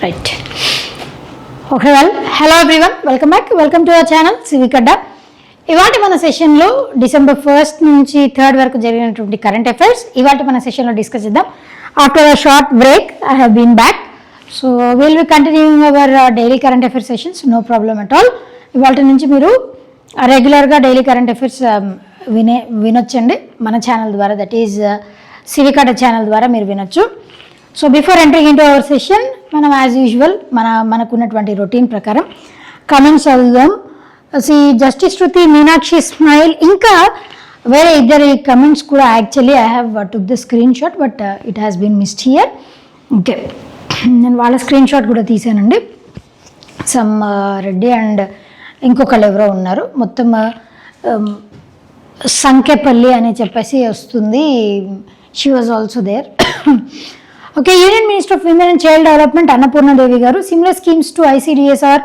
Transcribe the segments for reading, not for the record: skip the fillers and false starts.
Right. Okay, hello everyone, welcome to our channel సివికడ్డా. ఇవాటి మన సెషన్లో December 1st నుంచి 3rd వరకు జరిగినటువంటి కరెంట్ అఫైర్స్ ఇవాటి మన సెషన్లో డిస్కస్ చేద్దాం. After a short break I have been back. So will be continuing our daily current affairs sessions, no problem at all. ఇవాటి నుంచి మీరు రెగ్యులర్గా డైలీ కరెంట్ అఫైర్స్ వినొచ్చండి మన ఛానల్ ద్వారా, దట్ ఈజ్ సివికడ్డా ఛానల్ ద్వారా మీరు వినొచ్చు. So before entering into our session మనం యాజ్ యూజువల్ మనకున్నటువంటి రొటీన్ ప్రకారం కమెంట్స్ చదువుదాం. జస్టిస్ శృతి, మీనాక్షి స్మైల్, ఇంకా వేరే ఇద్దరి కమెంట్స్ కూడా actually I have took the screenshot but it has been missed here. Okay, నేను వాళ్ళ స్క్రీన్ షాట్ కూడా తీసానండి. సమ్ రెడ్డి అండ్ ఇంకొకళ్ళు ఎవరో ఉన్నారు, మొత్తం సంఖ్యపల్లి అని చెప్పేసి వస్తుంది. She was also there. Okay, union minister of women and child development Annapurna Devi గారు, similar schemes to ICDSR,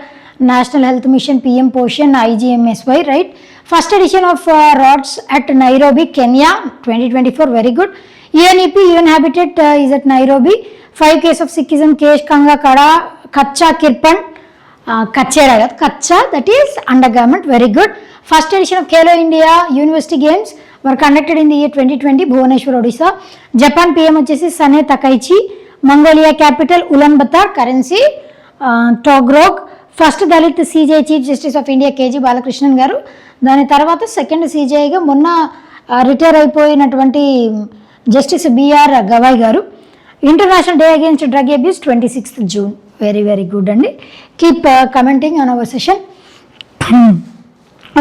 National Health Mission, PM Poshan, IGMSY, right? First edition of ROTS at Nairobi, Kenya, 2024, very good. UNEP, UN Habitat is at Nairobi. 5 case of Sikhism, Kesh Kanga Kada, Kacha Kirpan, Kachera, Kacha, that is undergarment, very good. First edition of Khelo India University Games were conducted in the year 2020, Bhubaneswar, Odisha. Japan PM vachesi Sane Takaichi. Mongolia capital Ulaanbaatar, currency Togrog. First Dalit CJI chief justice of India KG Balakrishnan గారు. దాని తర్వాత second CJIగా మొన్న retire అయిపోయినటువంటి justice BR Gavai గారు. International day against drug abuse 26th June, very very good అండి. Keep commenting on our session.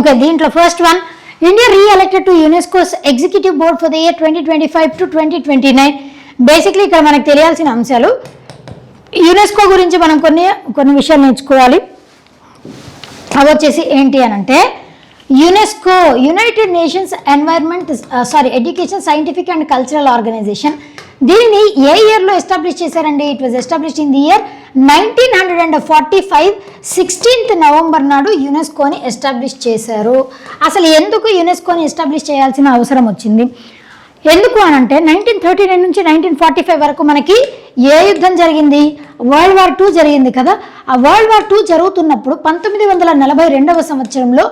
Okay, దీంట్లో first one, India reelected to UNESCO's executive board for the year 2025 to 2029. Basically ఇక్కడ మనకు తెలియాల్సిన అంశాలు, UNESCO గురించి మనం కొన్ని విషయాలు నేర్చుకోవాలి. అవి వచ్చేసి ఏంటి అని అంటే, UNESCO United Nations education, scientific and cultural organisation. దీనిని ఏ ఇయర్లో ఎస్టాబ్లిష్ చేశారండి? It was established in the year 1945, 16th November నాడు యునెస్కోని ఎస్టాబ్లిష్ చేశారు. అసలు ఎందుకు యునెస్కోని ఎస్టాబ్లిష్ చేయాల్సిన అవసరం వచ్చింది? ఎందుకు అని అంటే 1939 నుంచి 1945 వరకు మనకి ఏ యుద్ధం జరిగింది? World War II జరిగింది కదా. ఆ World War II జరుగుతున్నప్పుడు 1942వ సంవత్సరంలో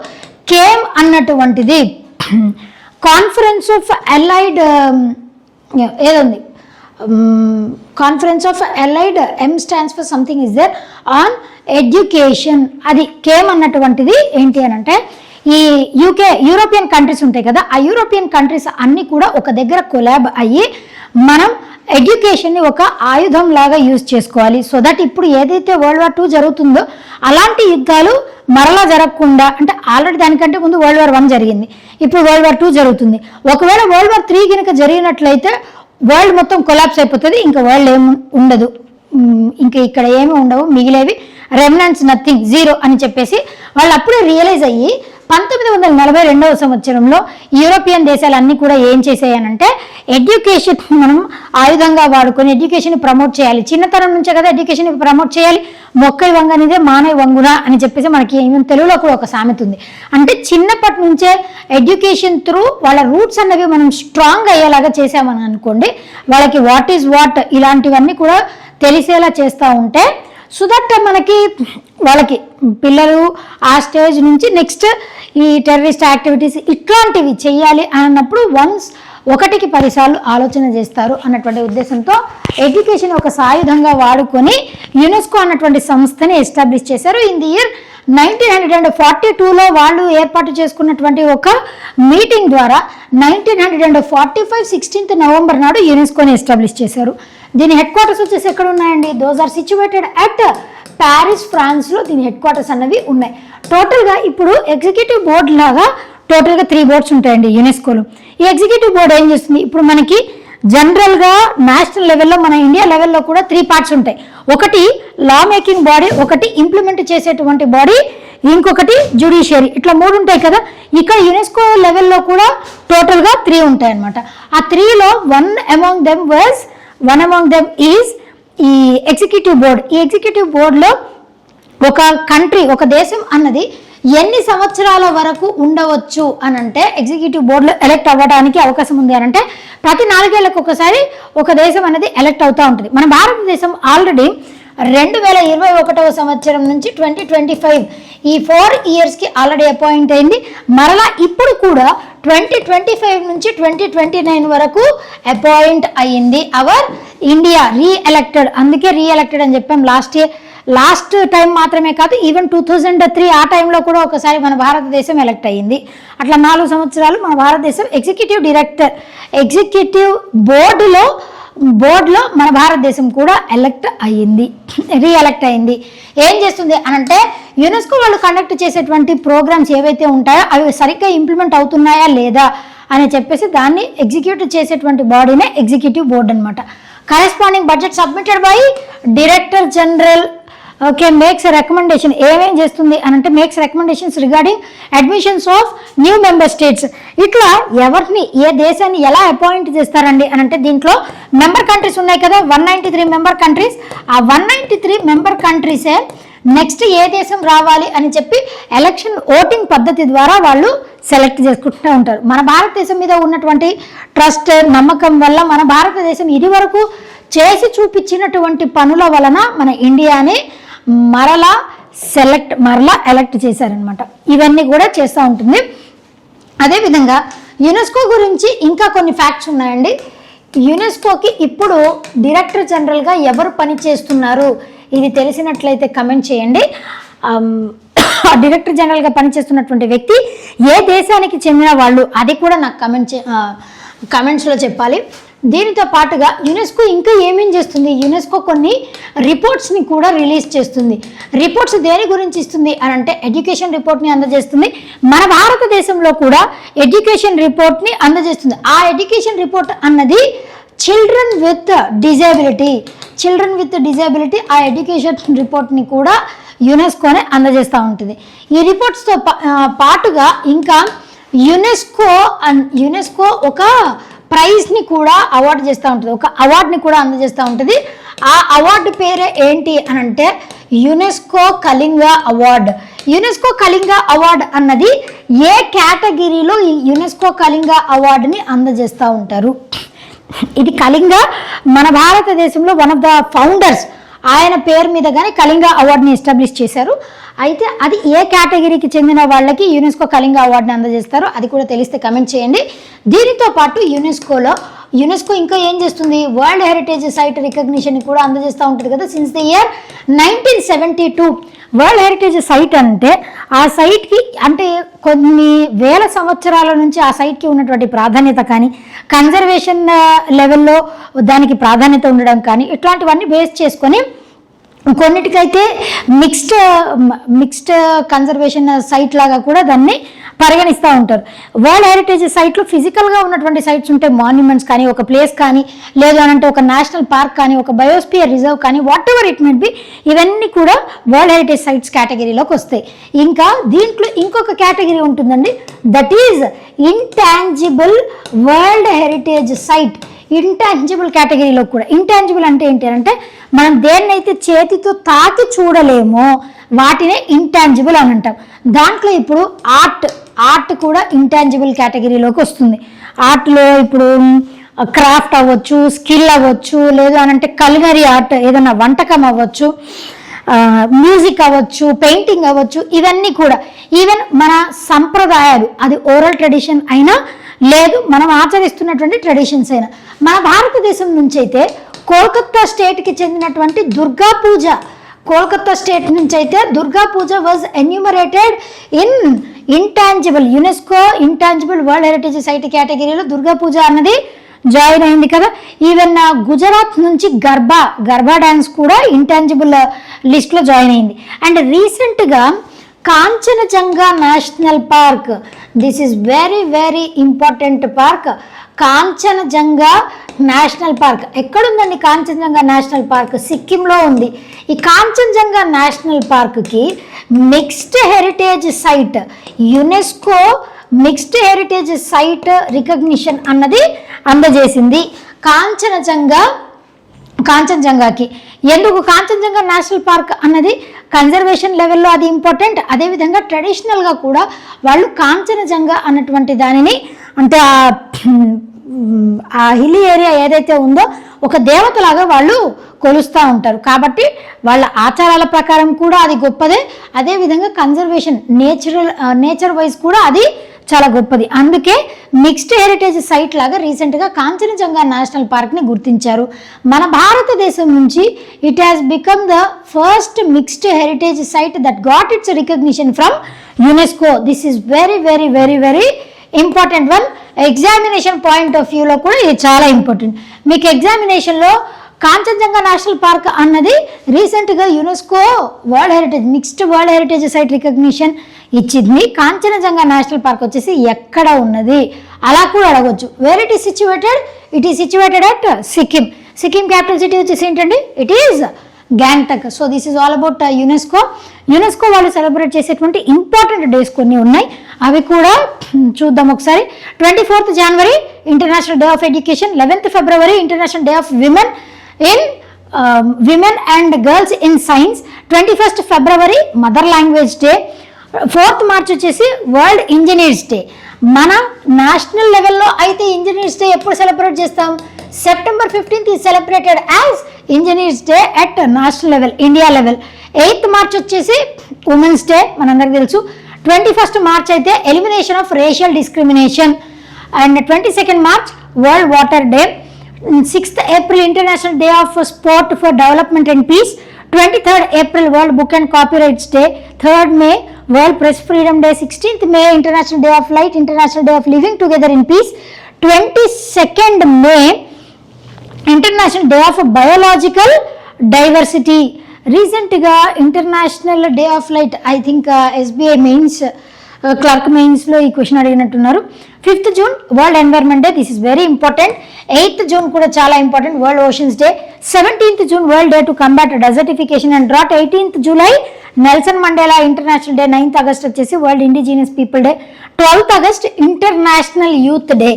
కేమ్ అన్నటువంటిది కాన్ఫరెన్స్ ఆఫ్ అలైడ్ ఏదండి, conference of allied, M stands for something is there, on education. అది కేమ్ అన్నటువంటిది ఏంటి అని అంటే, ఈ యూరోపియన్ కంట్రీస్ ఉంటాయి కదా, ఆ యూరోపియన్ కంట్రీస్ అన్నీ కూడా ఒక దగ్గర కొలాబ్ అయ్యి మనం ఎడ్యుకేషన్ని ఒక ఆయుధం లాగా యూజ్ చేసుకోవాలి. సో దట్ ఇప్పుడు ఏదైతే World War II జరుగుతుందో అలాంటి యుద్ధాలు మరలా జరగకుండా, అంటే ఆల్రెడీ దానికంటే ముందు World War I జరిగింది, ఇప్పుడు World War II జరుగుతుంది. ఒకవేళ World War III కనుక జరిగినట్లయితే వరల్డ్ మొత్తం కొలాప్స్ అయిపోతుంది, ఇంకా వరల్డ్ ఏమి ఉండదు, ఇంకా ఇక్కడ ఏమి ఉండవు, మిగిలేవి రెమినెంట్స్, నథింగ్, జీరో అని చెప్పేసి వాళ్ళు అప్పుడే రియలైజ్ అయ్యి 1942వ సంవత్సరంలో యూరోపియన్ దేశాలన్నీ కూడా ఏం చేసాయనంటే, ఎడ్యుకేషన్ మనం ఆయుధంగా వాడుకొని ఎడ్యుకేషన్ ప్రమోట్ చేయాలి. చిన్నతనం నుంచే కదా ఎడ్యుకేషన్ ప్రమోట్ చేయాలి. మొక్కై వంగనిదే మానై వంగున అని చెప్పేసి మనకి తెలుగులో కూడా ఒక సామెత ఉంది. అంటే చిన్నప్పటి నుంచే ఎడ్యుకేషన్ త్రూ వాళ్ళ రూట్స్ అన్నవి మనం స్ట్రాంగ్ అయ్యేలాగా చేసామని అనుకోండి, వాళ్ళకి వాట్ ఈజ్ వాట్ ఇలాంటివన్నీ కూడా తెలిసేలా చేస్తూ ఉంటే, సో దట్ వాళ్ళకి పిల్లలు ఆ స్టేజ్ నుంచి నెక్స్ట్ ఈ టెర్రరిస్ట్ యాక్టివిటీస్ ఇట్లాంటివి చేయాలి అన్నప్పుడు ఒకటికి 10 సార్లు ఆలోచన చేస్తారు అన్నటువంటి ఉద్దేశంతో ఎడ్యుకేషన్ ఒక సాయుధంగా వాడుకొని యునెస్కో అన్నటువంటి సంస్థని ఎస్టాబ్లిష్ చేశారు. ఇన్ ది ఇయర్ 1942లో వాళ్ళు ఏర్పాటు చేసుకున్నటువంటి ఒక మీటింగ్ ద్వారా 1945, 16th November నాడు యునెస్కోని ఎస్టాబ్లిష్ చేశారు. దీని హెడ్ క్వార్టర్స్ వచ్చేసి ఎక్కడ ఉన్నాయండి? Those are situated at Paris, ఫ్రాన్స్లో దీని హెడ్ క్వార్టర్స్ అన్నవి ఉన్నాయి. టోటల్గా ఇప్పుడు ఎగ్జిక్యూటివ్ బోర్డు లాగా టోటల్గా 3 బోర్డ్స్ ఉంటాయండి యునెస్కోలో. ఈ ఎగ్జిక్యూటివ్ బోర్డు ఏం చేస్తుంది? ఇప్పుడు మనకి జనరల్గా నేషనల్ లెవెల్లో, మన ఇండియా లెవెల్లో కూడా 3 parts ఉంటాయి. ఒకటి లా మేకింగ్ బాడీ, ఒకటి ఇంప్లిమెంట్ చేసేటువంటి బాడీ, ఇంకొకటి జ్యుడిషియరీ, ఇట్లా 3 ఉంటాయి కదా. ఇక్కడ యునెస్కో లెవెల్లో కూడా టోటల్గా 3 ఉంటాయి అన్నమాట. ఆ 3లో వన్ అమాంగ్ దెమ్ ఈజ్ ఈ ఎగ్జిక్యూటివ్ బోర్డ్. ఈ ఎగ్జిక్యూటివ్ బోర్డులో ఒక కంట్రీ, ఒక దేశం అన్నది ఎన్ని సంవత్సరాల వరకు ఉండవచ్చు అని అంటే ఎగ్జిక్యూటివ్ బోర్డులో ఎలక్ట్ అవ్వడానికి అవకాశం ఉంది అని అంటే ప్రతి 4 ఏళ్లకు ఒకసారి ఒక దేశం అనేది ఎలక్ట్ అవుతూ ఉంటుంది. మన భారతదేశం ఆల్రెడీ 2021 సంవత్సరం నుంచి 2025 ఈ 4 ఇయర్స్కి ఆల్రెడీ అపాయింట్ అయింది. మరలా ఇప్పుడు కూడా 2025 నుంచి 2029 వరకు అపాయింట్ అయ్యింది అవర్ ఇండియా రీఎలెక్టెడ్. అందుకే రీఎలెక్టెడ్ అని చెప్పాం లాస్ట్ టైం మాత్రమే కాదు, ఈవెన్ 2003 ఆ టైంలో కూడా ఒకసారి మన భారతదేశం ఎలక్ట్ అయ్యింది. అట్లా 4 సంవత్సరాలు మన భారతదేశం ఎగ్జిక్యూటివ్ బోర్డులో మన భారతదేశం కూడా రీఎలెక్ట్ అయ్యింది. ఏం చేస్తుంది అనంటే యునెస్కో వాళ్ళు కండక్ట్ చేసేటువంటి ప్రోగ్రామ్స్ ఏవైతే ఉంటాయో అవి సరిగ్గా ఇంప్లిమెంట్ అవుతున్నాయా లేదా అని చెప్పేసి దాన్ని ఎగ్జిక్యూట్ చేసేటువంటి బాడీనే ఎగ్జిక్యూటివ్ బోర్డు అనమాట. Corresponding budget submitted by director general makes recommendation. ఏమేం చేస్తుంది అనంటే makes recommendations regarding admissions of new member states. ఇట్లా ఎవరిని ఏ దేశాన్ని ఎలా అపాయింట్ చేస్తారండి అనంటే దీంట్లో మెంబర్ కంట్రీస్ ఉన్నాయి కదా, 193 మెంబర్ కంట్రీస్. ఆ 193 మెంబర్ కంట్రీసే నెక్స్ట్ ఏ దేశం రావాలి అని చెప్పి ఎలక్షన్ ఓటింగ్ పద్ధతి ద్వారా వాళ్ళు సెలెక్ట్ చేసుకుంటూ ఉంటారు. మన భారతదేశం మీద ఉన్నటువంటి ట్రస్ట్ నమ్మకం వల్ల మన భారతదేశం ఇది వరకు చేసి చూపించినటువంటి పనుల వలన మన ఇండియాని మరలా ఎలక్ట్ చేశారనమాట. ఇవన్నీ కూడా చేస్తూ ఉంటుంది. అదేవిధంగా యునెస్కో గురించి ఇంకా కొన్ని ఫ్యాక్ట్స్ ఉన్నాయండి. యునెస్కోకి ఇప్పుడు డైరెక్టర్ జనరల్గా ఎవరు పని చేస్తున్నారు, ఇది తెలిసినట్లయితే కమెంట్ చేయండి. డైరెక్టర్ జనరల్గా పనిచేస్తున్నటువంటి వ్యక్తి ఏ దేశానికి చెందిన వాళ్ళు అది కూడా నాకు కమెంట్స్లో చెప్పాలి. దీనితో పాటుగా యునెస్కో ఇంకా ఏమేం చేస్తుంది, యునెస్కో కొన్ని రిపోర్ట్స్ని కూడా రిలీజ్ చేస్తుంది. రిపోర్ట్స్ దేని గురించి ఇస్తుంది అని అంటే ఎడ్యుకేషన్ రిపోర్ట్ని అందజేస్తుంది. మన భారతదేశంలో కూడా ఎడ్యుకేషన్ రిపోర్ట్ని అందజేస్తుంది. ఆ ఎడ్యుకేషన్ రిపోర్ట్ అన్నది చిల్డ్రన్ విత్ డిజేబిలిటీ ఆ ఎడ్యుకేషన్ రిపోర్ట్ని కూడా యునెస్కోనే అందజేస్తూ ఉంటుంది. ఈ రిపోర్ట్స్తో పాటుగా ఇంకా యునెస్కో ఒక ప్రైజ్ని కూడా అవార్డు చేస్తూ ఉంటుంది, ఒక అవార్డుని కూడా అందజేస్తూ ఉంటుంది. ఆ అవార్డు పేరే ఏంటి అని అంటే UNESCO Kalinga award. UNESCO Kalinga award అన్నది ఏ కేటగిరీలో ఈ యునెస్కో కళింగ అవార్డుని అందజేస్తూ ఉంటారు. ఇది కళింగ మన భారతదేశంలో వన్ ఆఫ్ ద ఫౌండర్స్, ఆయన పేరు మీద కానీ కళింగ అవార్డుని ఎస్టాబ్లిష్ చేశారు. అయితే అది ఏ కేటగిరీకి చెందిన వాళ్ళకి యునెస్కో కళింగ అవార్డుని అందజేస్తారో అది కూడా తెలిస్తే కమెంట్ చేయండి. దీనితో పాటు యునెస్కో ఇంకా ఏం చేస్తుంది, వరల్డ్ హెరిటేజ్ సైట్ రికగ్నిషన్ కూడా అందజేస్తూ ఉంటుంది కదా. Since the year 1972 world heritage site అంటే ఆ సైట్కి అంటే కొన్ని వేల సంవత్సరాల నుంచి ఆ సైట్కి ఉన్నటువంటి ప్రాధాన్యత కానీ కన్జర్వేషన్ లెవెల్లో దానికి ప్రాధాన్యత ఉండడం కానీ ఇట్లాంటివన్నీ బేస్ చేసుకొని కొన్నిటికైతే మిక్స్డ్ కన్జర్వేషన్ సైట్ లాగా కూడా దాన్ని పరిగణిస్తూ ఉంటారు. వరల్డ్ హెరిటేజ్ సైట్లో ఫిజికల్గా ఉన్నటువంటి సైట్స్ ఉంటే మాన్యుమెంట్స్ కానీ ఒక ప్లేస్ కానీ లేదు అని అంటే ఒక నేషనల్ పార్క్ కానీ ఒక బయోస్పియర్ రిజర్వ్ కానీ what ever it might be ఇవన్నీ కూడా వరల్డ్ హెరిటేజ్ సైట్స్ కేటగిరీలోకి వస్తాయి. ఇంకా దీంట్లో ఇంకొక కేటగిరీ ఉంటుందండి, that is intangible world heritage site. Intangible కేటగిరీలో కూడా ఇంటాంజిబుల్ అంటే ఏంటి అంటే మనం దేన్నైతే చేతితో తాకి చూడలేమో వాటినే ఇంటాంజిబుల్ అని అంటాం. దాంట్లో ఇప్పుడు ఆర్ట్ కూడా ఇంటాంజిబుల్ కేటగిరీలోకి వస్తుంది. ఆర్ట్లో ఇప్పుడు క్రాఫ్ట్ అవ్వచ్చు, స్కిల్ అవ్వచ్చు, లేదు అని అంటే కల్గరీ ఆర్ట్ ఏదైనా వంటకం అవ్వచ్చు, మ్యూజిక్ అవ్వచ్చు, పెయింటింగ్ అవ్వచ్చు, ఇవన్నీ కూడా ఈవెన్ మన సంప్రదాయాలు అది ఓరల్ ట్రెడిషన్ అయినా లేదు మనం ఆచరిస్తున్నటువంటి ట్రెడిషన్స్ అయినా మన భారతదేశం నుంచి అయితే కోల్కత్తా స్టేట్కి చెందినటువంటి Durga Puja was enumerated in intangible UNESCO intangible world heritage site కేటగిరీలో దుర్గా పూజ అన్నది జాయిన్ అయింది కదా. ఈవెన్ గుజరాత్ నుంచి గర్బా డ్యాన్స్ కూడా ఇంటాంజిబుల్ లిస్ట్లో జాయిన్ అయింది. అండ్ రీసెంట్గా Kanchenjunga national park, this is very very important park. Kanchenjunga national park ఎక్కడుందండి? కాంచనజంగా నేషనల్ పార్క్ సిక్కింలో ఉంది. ఈ కాంచనజంగా నేషనల్ పార్క్కి mixed heritage site UNESCO mixed heritage site recognition అన్నది అందజేసింది. కాంచనజంగా కాంచన్జంగాకి. ఎందుకు కాంచన్జంగా నేషనల్ పార్క్ అన్నది కన్జర్వేషన్ లెవెల్లో అది ఇంపార్టెంట్. అదేవిధంగా ట్రెడిషనల్గా కూడా వాళ్ళు కాంచనజంగా అన్నటువంటి దానిని అంటే ఆ హిల్లీ ఏరియా ఏదైతే ఉందో ఒక దేవతలాగా వాళ్ళు కొలుస్తూ ఉంటారు. కాబట్టి వాళ్ళ ఆచారాల ప్రకారం కూడా అది గొప్పదే. అదేవిధంగా కన్జర్వేషన్ నేచర్ వైజ్ కూడా అది చాలా గొప్పది. అందుకే మిక్స్డ్ హెరిటేజ్ సైట్ లాగా రీసెంట్గా కాంచనజంగా నేషనల్ పార్క్ని గుర్తించారు. మన భారతదేశం నుంచి it has become the first mixed heritage site that got its recognition from UNESCO. This is very very very very important one. Examination point of వ్యూలో కూడా ఇది చాలా ఇంపార్టెంట్. మీకు ఎగ్జామినేషన్లో కాంచన్జంగా నేషనల్ పార్క్ అన్నది రీసెంట్గా UNESCO world heritage mixed world heritage site recognition ఇచ్చింది. Kanchenjunga national park వచ్చేసి ఎక్కడ ఉన్నది అలా కూడా అడగవచ్చు. Where it is situated? It is situated at Sikkim. Sikkim capital city వచ్చేసి ఏంటండి? It is Gangtok. So this is all about UNESCO. UNESCO వాళ్ళు సెలబ్రేట్ చేసేటువంటి ఇంపార్టెంట్ డేస్ కొన్ని ఉన్నాయి, అవి కూడా చూద్దాం ఒకసారి. 24th January international day of education, 11th February international day of women and girls in science, 21st February mother language day, 4th March వచ్చేసి world engineers day. మన నేషనల్ లెవెల్లో అయితే ఇంజనీర్స్ డే ఎప్పుడు సెలబ్రేట్ చేస్తాం? September 15th is celebrated as engineers day at national level, India level. 8th March వచ్చేసి women's day మనందరికి తెలుసు. 21st March అయితే elimination of racial discrimination. And 22nd March world water day. 6th April international day of sport for development and peace. 23rd April world book and copyrights day. 3rd May world press freedom day. 16th May international day of light, international day of living together in peace. 22nd May international day of biological diversity. రీసెంట్గా international day of light, I think SBI mains clerk మెయిన్స్లో ఈ question అడిగినట్టున్నారు. 5th June world environment day, this is very important. 8th June కూడా చాలా important, world oceans day. 17th June world day to combat desertification and drought. 18th July Nelson Mandela international day. 9th August వచ్చేసి world indigenous people day. 12th August international youth day.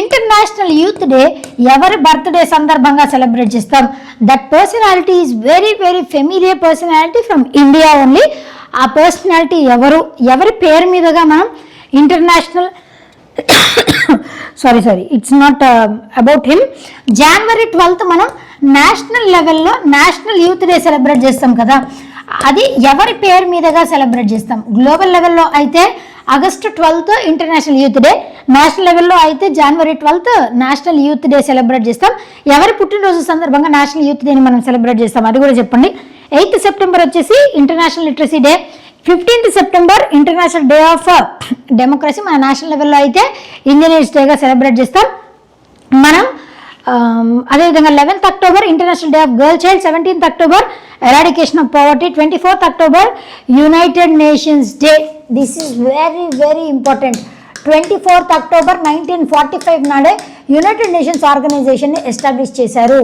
International youth day ఎవరి birthday సందర్భంగా celebrate చేస్తాం? That personality is very very familiar personality from India only. ఆ personality ఎవరి పేరు మీదుగా మనం international sorry it's not about him. January 12th మనం national లెవెల్లో నేషనల్ యూత్ డే సెలబ్రేట్ చేస్తాం కదా, అది ఎవరి పేరు మీదుగా సెలబ్రేట్ చేస్తాం? గ్లోబల్ లెవెల్లో అయితే August 12th international youth day, national లెవెల్లో అయితే January 12th national youth day celebrate చేస్తాం. ఎవరి పుట్టినరోజు సందర్భంగా నేషనల్ యూత్ డేని మనం సెలబ్రేట్ చేస్తాం అది కూడా చెప్పండి. 8th September వచ్చేసి international literacy day. 15th September international day of democracy, మన నేషనల్ లెవెల్లో అయితే ఇంజనీర్స్ డేగా సెలబ్రేట్ చేస్తాం మనం. అదేవిధంగా 11th October international day of girl child. 17th October eradication of poverty. 24th October United nations day. This is very very important. 24th October 1945 నాడే United nations ఆర్గనైజేషన్ని establish చేశారు.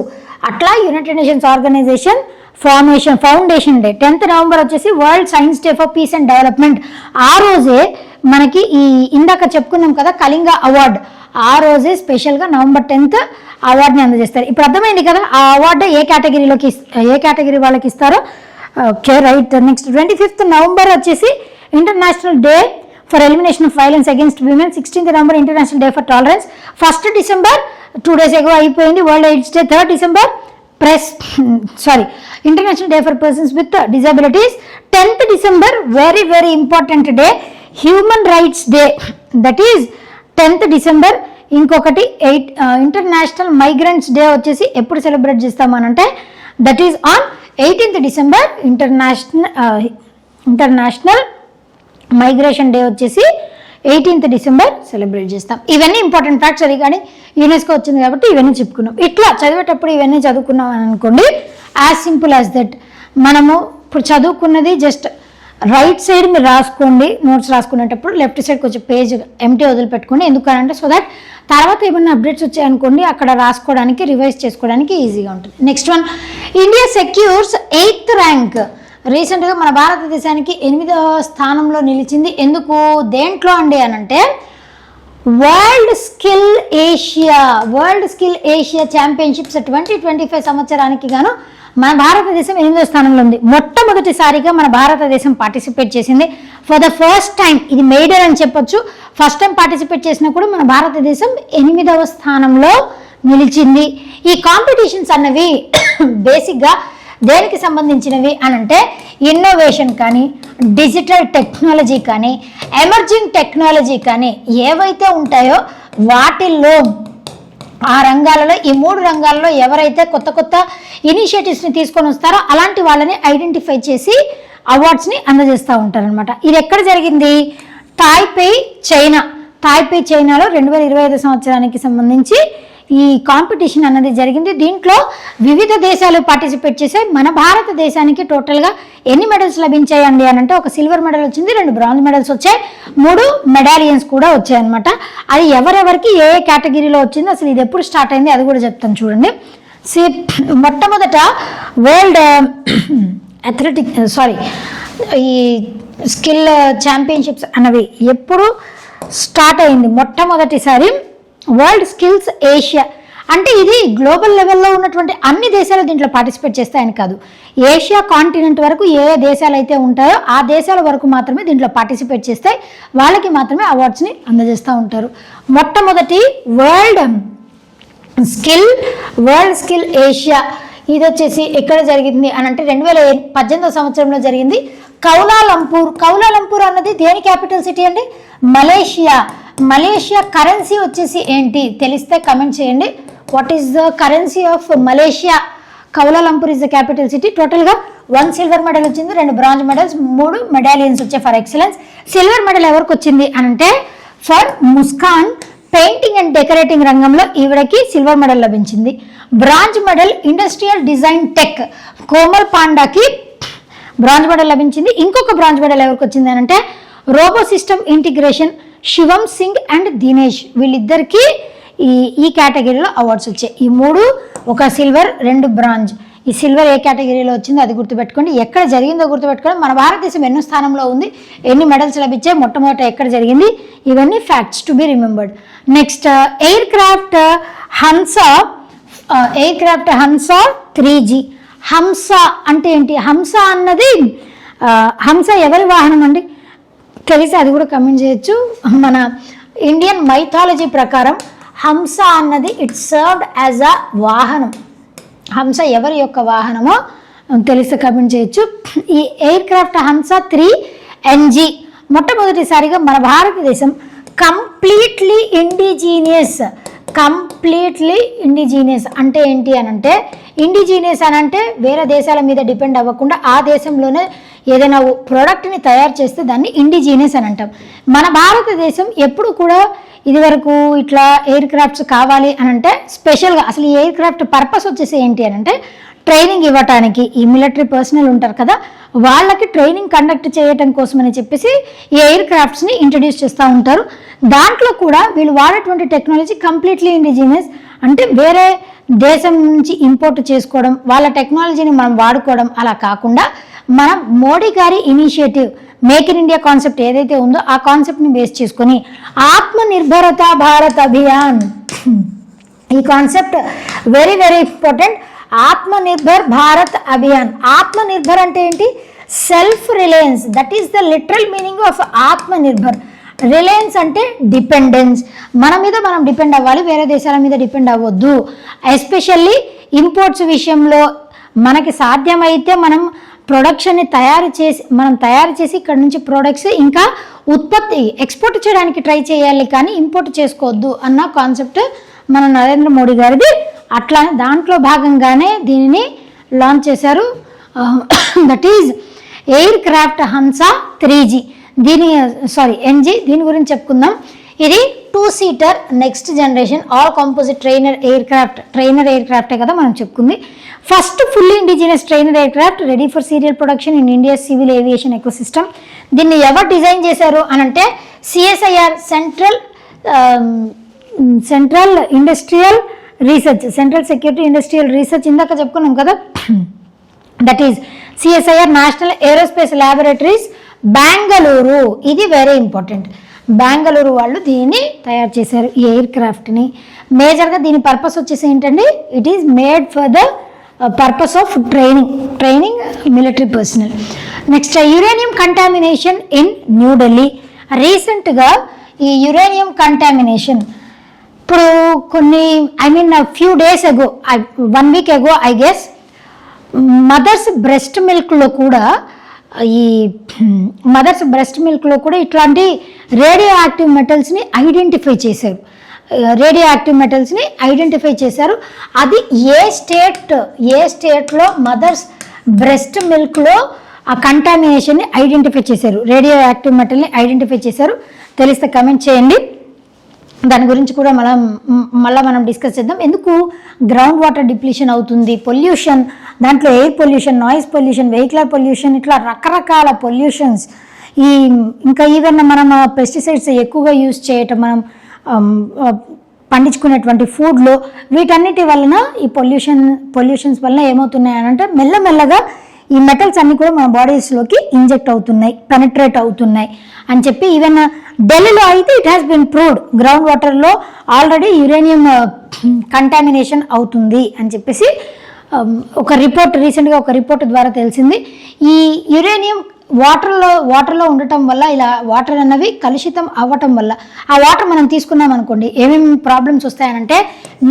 అట్లా United Nations organisation foundation day. 10th November వచ్చేసి world science day for peace and development. ఆ రోజే మనకి ఈ ఇందాక చెప్పుకున్నాం కదా కళింగ అవార్డ్, ఆ రోజే స్పెషల్గా November 10th అవార్డుని అందజేస్తారు. ఇప్పుడు అర్థమైంది కదా ఆ అవార్డు ఏ కేటగిరీ వాళ్ళకి ఇస్తారో. Okay right. Next 25th November వచ్చేసి international day for elimination of violence against women. 16th November international day for tolerance. 1st December 2 days ago అయిపోయింది world AIDS day. 3rd December international day for persons with disabilities. 10th December very very important day, human rights day. That is 10th December. ఇంకొకటి international migrants day వచ్చేసి ఎప్పుడు celebrate చేస్తామనంటే that is on 18th December. International migration day వచ్చేసి 18th December celebrate చేస్తాం. ఇవన్నీ important facts. అది కానీ UNESCO వచ్చింది కాబట్టి ఇవన్నీ చెప్పుకున్నాం. ఇట్లా చదివేటప్పుడు ఇవన్నీ చదువుకున్నాం అని అనుకోండి, యాజ్ సింపుల్ యాజ్ దట్. మనము ఇప్పుడు చదువుకున్నది జస్ట్ రైట్ సైడ్ మీరు రాసుకోండి, నోట్స్ రాసుకునేటప్పుడు లెఫ్ట్ సైడ్ కొంచెం పేజ్ ఎంటీ వదిలిపెట్టుకోండి. ఎందుకనంటే సో దట్ తర్వాత ఏమన్నా అప్డేట్స్ వచ్చాయనుకోండి అక్కడ రాసుకోవడానికి రివైజ్ చేసుకోవడానికి ఈజీగా ఉంటుంది. Next one, India secures 8th rank. రీసెంట్గా మన భారతదేశానికి 8వ స్థానంలో నిలిచింది. ఎందుకు దేంట్లో అండి అనంటే వరల్డ్ స్కిల్ ఏషియా ఛాంపియన్షిప్స్ 2025 సంవత్సరానికి గాను మన భారతదేశం 8వ స్థానంలో ఉంది. మొట్టమొదటిసారిగా మన భారతదేశం పార్టిసిపేట్ చేసింది. ఫర్ ద ఫస్ట్ టైం, ఇది మేజర్ అని చెప్పొచ్చు, ఫస్ట్ టైం పార్టిసిపేట్ చేసినా కూడా మన భారతదేశం 8వ స్థానంలో నిలిచింది. ఈ కాంపిటీషన్స్ అన్నవి బేసిక్గా దేనికి సంబంధించినవి అని అంటే ఇన్నోవేషన్ కానీ, డిజిటల్ టెక్నాలజీ కానీ, ఎమర్జింగ్ టెక్నాలజీ కానీ ఏవైతే ఉంటాయో వాటిల్లో ఆ రంగాలలో, ఈ 3 రంగాల్లో ఎవరైతే కొత్త కొత్త ఇనిషియేటివ్స్ని తీసుకొని వస్తారో అలాంటి వాళ్ళని ఐడెంటిఫై చేసి అవార్డ్స్ని అందజేస్తూ ఉంటారనమాట. ఇది ఎక్కడ జరిగింది? తాయ్పేయ్ చైనాలో 2025 సంవత్సరానికి సంబంధించి ఈ కాంపిటీషన్ అన్నది జరిగింది. దీంట్లో వివిధ దేశాలు పార్టిసిపేట్ చేశాయి. మన భారతదేశానికి టోటల్గా ఎన్ని మెడల్స్ లభించాయండి అని అంటే, ఒక సిల్వర్ మెడల్ వచ్చింది, 2 బ్రాంజ్ మెడల్స్ వచ్చాయి, 3 మెడాలియన్స్ కూడా వచ్చాయన్నమాట. అది ఎవరెవరికి ఏ ఏ కేటగిరీలో వచ్చింది, అసలు ఇది ఎప్పుడు స్టార్ట్ అయింది అది కూడా చెప్తాను చూడండి. మొట్టమొదట వరల్డ్ ఈ స్కిల్ ఛాంపియన్షిప్స్ అనేవి ఎప్పుడు స్టార్ట్ అయింది? మొట్టమొదటిసారి వరల్డ్ స్కిల్స్ ఏషియా అంటే ఇది గ్లోబల్ లెవెల్లో ఉన్నటువంటి అన్ని దేశాలు దీంట్లో పార్టిసిపేట్ చేస్తాయని కాదు, ఏషియా కాంటినెంట్ వరకు ఏ ఏ దేశాలు అయితే ఉంటాయో ఆ దేశాల వరకు మాత్రమే దీంట్లో పార్టిసిపేట్ చేస్తాయి, వాళ్ళకి మాత్రమే అవార్డ్స్ని అందజేస్తూ ఉంటారు. మొట్టమొదటి వరల్డ్ స్కిల్ ఏషియా ఇది వచ్చేసి ఎక్కడ జరిగింది అని అంటే 2018 సంవత్సరంలో జరిగింది. కౌలాలంపూర్ అన్నది దేని క్యాపిటల్ సిటీ అండి? మలేషియా కరెన్సీ వచ్చేసి ఏంటి తెలిస్తే కమెంట్ చేయండి. What is the currency of Malaysia? Kuala Lumpur is the capital city. టోటల్గా 1 సిల్వర్ మెడల్ వచ్చింది, 2 బ్రాంజ్ మెడల్స్, 3 మెడాలియన్స్ వచ్చాయి ఫర్ ఎక్సలెన్స్. సిల్వర్ మెడల్ ఎవరికి వచ్చింది అని అంటే for Muskan, painting and decorating రంగంలో ఈవిడకి సిల్వర్ మెడల్ లభించింది. Bronze medal industrial design tech Komal పాండాకి బ్రాంజ్ మెడల్ లభించింది. ఇంకొక బ్రాంజ్ మెడల్ ఎవరికి వచ్చింది అని అంటే robo system integration Shivam Singh and Dinesh, వీళ్ళిద్దరికీ ఈ కేటగిరీలో అవార్డ్స్ వచ్చాయి. ఈ 3 ఒక సిల్వర్, 2 బ్రాంజ్. ఈ సిల్వర్ ఏ కేటగిరీలో వచ్చిందో అది గుర్తుపెట్టుకోండి, ఎక్కడ జరిగిందో గుర్తుపెట్టుకోండి, మన భారతదేశం ఎన్నో స్థానంలో ఉంది, ఎన్ని మెడల్స్ లభించాయి, మొట్టమొదట ఎక్కడ జరిగింది, ఇవన్నీ facts to be remembered. Next air craft Hansa 3G. హంస అంటే ఏంటి? హంస అన్నది హంస ఎవరి వాహనం అండి తెలిసి అది కూడా కమెంట్ చేయొచ్చు. మన ఇండియన్ మైథాలజీ ప్రకారం హంస అన్నది ఇట్ సర్వ్డ్ యాజ్ అ వాహనం. హంస ఎవరి యొక్క వాహనమో తెలిసి కమెంట్ చేయొచ్చు. ఈ ఎయిర్ క్రాఫ్ట్ హన్సా 3NG మొట్టమొదటిసారిగా మన భారతదేశం కంప్లీట్లీ ఇండిజీనియస్ అంటే ఏంటి అని అంటే, ఇండిజీనియస్ అని అంటే వేరే దేశాల మీద డిపెండ్ అవ్వకుండా ఆ దేశంలోనే ఏదైనా ప్రోడక్ట్ని తయారు చేస్తే దాన్ని ఇండిజీనియస్ అని అంటాం. మన భారతదేశం ఎప్పుడు కూడా ఇదివరకు ఇట్లా ఎయిర్ క్రాఫ్ట్స్ కావాలి అని అంటే స్పెషల్గా అసలు ఈ ఎయిర్ క్రాఫ్ట్ పర్పస్ వచ్చేసి ఏంటి అని అంటే ట్రైనింగ్ ఇవ్వటానికి, ఈ మిలిటరీ పర్సనల్ ఉంటారు కదా వాళ్ళకి ట్రైనింగ్ కండక్ట్ చేయటం కోసమని చెప్పేసి ఈ ఎయిర్ క్రాఫ్ట్స్ని ఇంట్రడ్యూస్ చేస్తూ ఉంటారు. దాంట్లో కూడా వీళ్ళు వాడేటువంటి టెక్నాలజీ కంప్లీట్లీ ఇండిజినియస్ అంటే వేరే దేశం నుంచి ఇంపోర్ట్ చేసుకోవడం, వాళ్ళ టెక్నాలజీని మనం వాడుకోవడం అలా కాకుండా మనం మోడీ గారి initiative make in India concept ఏదైతే ఉందో ఆ కాన్సెప్ట్ని బేస్ చేసుకొని ఆత్మనిర్భరత భారత్ అభియాన్, ఈ concept very very important. Atmanirbhar Bharat Abhiyan, Atmanirbhar అంటే ఏంటి? Self Reliance, that is the literal meaning of Atmanirbhar. Reliance అంటే డిపెండెన్స్, మన మీద మనం డిపెండ్ అవ్వాలి, వేరే దేశాల మీద డిపెండ్ అవ్వద్దు. ఎస్పెషల్లీ ఇంపోర్ట్స్ విషయంలో మనకి సాధ్యమైతే మనం ప్రొడక్షన్ని తయారు చేసి ఇక్కడ నుంచి ప్రొడక్ట్స్ ఇంకా ఉత్పత్తి ఎక్స్పోర్ట్ చేయడానికి ట్రై చేయాలి, కానీ ఇంపోర్ట్ చేసుకోవద్దు అన్న కాన్సెప్ట్ మన నరేంద్ర మోడీ గారిది. అట్లా దాంట్లో భాగంగానే దీనిని లాంచ్ చేశారు. That is aircraft Hansa 3G, NG. దీని గురించి చెప్పుకుందాం. ఇది 2-seater next generation all composite trainer ఎయిర్ క్రాఫ్టే కదా మనం చెప్పుకుంది. First fully indigenous trainer aircraft ready for serial production in India civil aviation ecosystem. దీన్ని ఎవరు డిజైన్ చేశారు అని అంటే CSIR central industrial research, central security industrial research ఇందాక చెప్పుకున్నాం కదా, that is CSIR national aerospace laboratories Bengaluru. ఇది వెరీ ఇంపార్టెంట్. బెంగళూరు వాళ్ళు దీన్ని తయారు చేశారు, ఈ ఎయిర్ క్రాఫ్ట్ని. మేజర్గా దీని పర్పస్ వచ్చేసి ఏంటండి, it is made for the purpose of training military personal. Next uranium contamination in New Delhi. రీసెంట్గా ఈ యురేనియం కంటామినేషన్ ఇప్పుడు few days ago, 1 week ago I guess, mothers breast మిల్క్లో కూడా ఇట్లాంటి రేడియో యాక్టివ్ మెటల్స్ని ఐడెంటిఫై చేశారు. అది ఏ స్టేట్లో మదర్స్ బ్రెస్ట్ మిల్క్లో ఆ కంటామినేషన్ని ఐడెంటిఫై చేశారు, రేడియో యాక్టివ్ మెటల్ని ఐడెంటిఫై చేశారు. తెలిస్తే కమెంట్ చేయండి. దాని గురించి కూడా మనం డిస్కస్ చేద్దాం. ఎందుకు గ్రౌండ్ వాటర్ డిప్లీషన్ అవుతుంది, పొల్యూషన్, దాంట్లో air pollution, noise pollution, vehicular pollution, ఇట్లా రకరకాల పొల్యూషన్స్. ఇంకా ఈవెన్ మనం పెస్టిసైడ్స్ ఎక్కువగా యూజ్ చేయటం, మనం పండించుకునేటువంటి ఫుడ్లో, వీటన్నిటి వలన ఈ పొల్యూషన్స్ వలన ఏమవుతున్నాయి అంటే మెల్లమెల్లగా ఈ మెటల్స్ అన్నీ కూడా మన బాడీస్లోకి ఇంజెక్ట్ అవుతున్నాయి, పెనిట్రేట్ అవుతున్నాయి అని చెప్పి, ఈవెన్ ఢిల్లీలో అయితే it has been proved ground వాటర్లో ఆల్రెడీ యురేనియం కంటామినేషన్ అవుతుంది అని చెప్పేసి రీసెంట్గా ఒక రిపోర్ట్ ద్వారా తెలిసింది. ఈ యురేనియం వాటర్లో ఉండటం వల్ల, ఇలా వాటర్ అన్నవి కలుషితం అవ్వటం వల్ల, ఆ వాటర్ మనం తీసుకున్నాం అనుకోండి ఏమేమి ప్రాబ్లమ్స్ వస్తాయనంటే